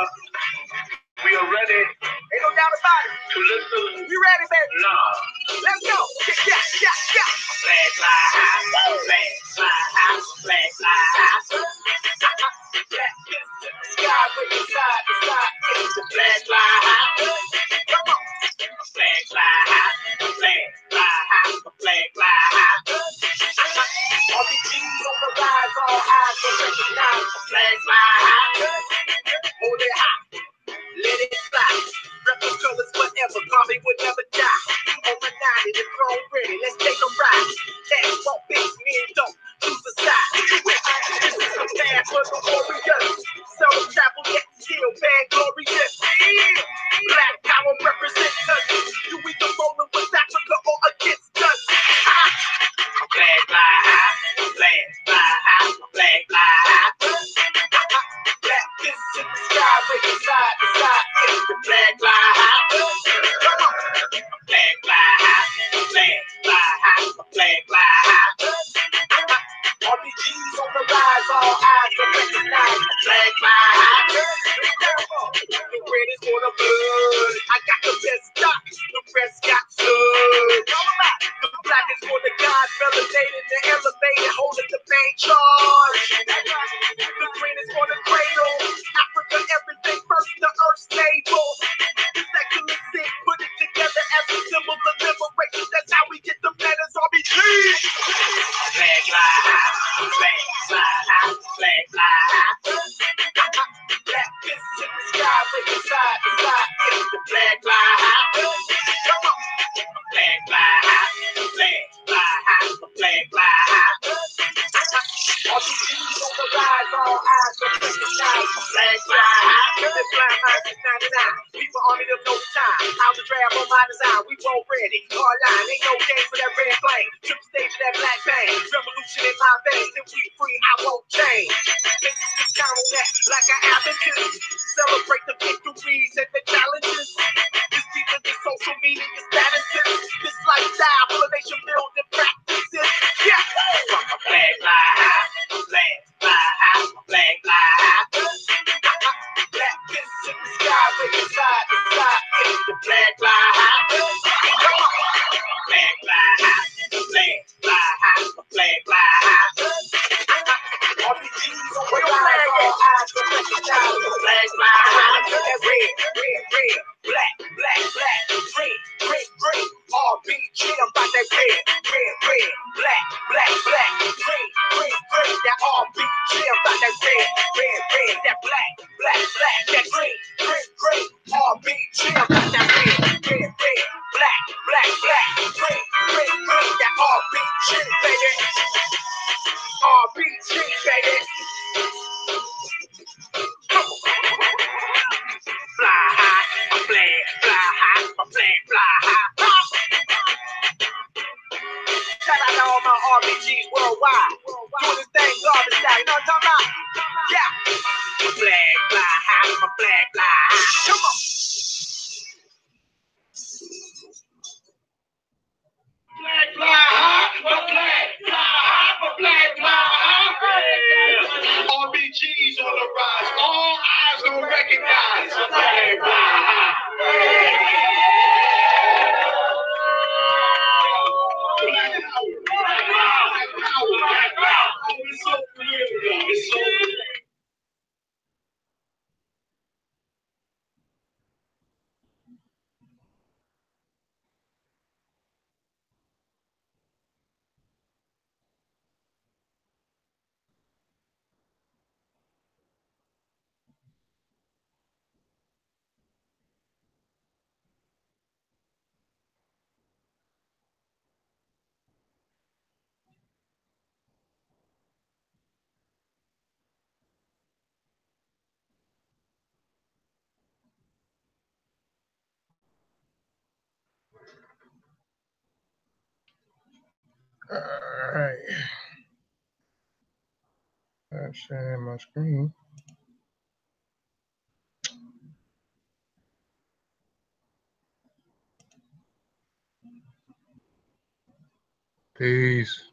we are ready. Ain't no doubt about it. To listen. You ready, baby? Nah. Let's go. Yeah. Flag fly high. Flag fly high. Flag fly high. Sky with side to side. It's the flag fly high. Come on. Flag fly high. Flag fly high. Flag fly high. All these G's on the rise, all eyes will recognize the flag fly high. Hold it high. Let it fly. Rebel colors forever. Bobby would never die. On my 90, the throne ready. Let's take a ride. Cash won't fix me and don't choose a side. This is the bad for the warriors. Solo travel yet still bad glorious. Yeah. Black power represents us. You either rolling with Africa or against us. Flag fly high. Flag fly high. Flag fly high. Black kiss in the sky, waving side to side. It's the flag fly high. Come on. Flag fly high. Flag fly high. Flag fly high. All these G's on the rise, all eyes will recognize the flag fly high. The red is for the blood. I got the best stock. The rest got blood. The black is for the gods, validated and elevated, holding the main charge. The green is for the cradle. Africa, everything first, the earth stable. Secular sin, put it together as a symbol of liberation. That's how we get the letters RBG. Flag fly high, flag fly high, flag fly high. Black fists in the sky, waving side to side. It's the flag fly high. Come on. Flag fly high, flag fly high, flag fly high. the draft on my design. We won't ready. Hard line, ain't no game for that red flame. Triple stage of that black bang. Revolution in my veins. If we free, I won't change. Count on that like an abacus. Celebrate the victories and the challenges. It's deeper than social media statuses. This lifestyle, motivation building practices. Yeah. My flag fly high, flag fly high, flag fly high. Black kiss in the sky, waving side to side. The flag fly high. Come on. Flag fly high, flag fly high, flag fly high. RPGs on the flag, all eyes go recognize the flag fly high. That red, red, red, black, black, black, green, green, green. RPG, I'm about that red, red, red, black, black, black, green, green, green. That RPG, I'm about that red, red, red, that black, black, black, that green, green, green. RPG, I'm about that red, red, red, black, black, black, green, green, green. That RPG, baby. RPG, baby. Fly high, my flag, fly high, my flag, fly high. Shout out to all my RPGs worldwide. Doing this thing garbage style, you know what I'm talking about? Yeah. My flag, fly high, my flag, fly high. Come on. Flag, fly high, my flag, fly high, my flag, fly high. RPGs on the rise, all eyes gonna recognize. My flag, fly high. Black power, black power, black power. Oh, it's so real, though. It's so real. All right. I'm sharing my screen. Peace.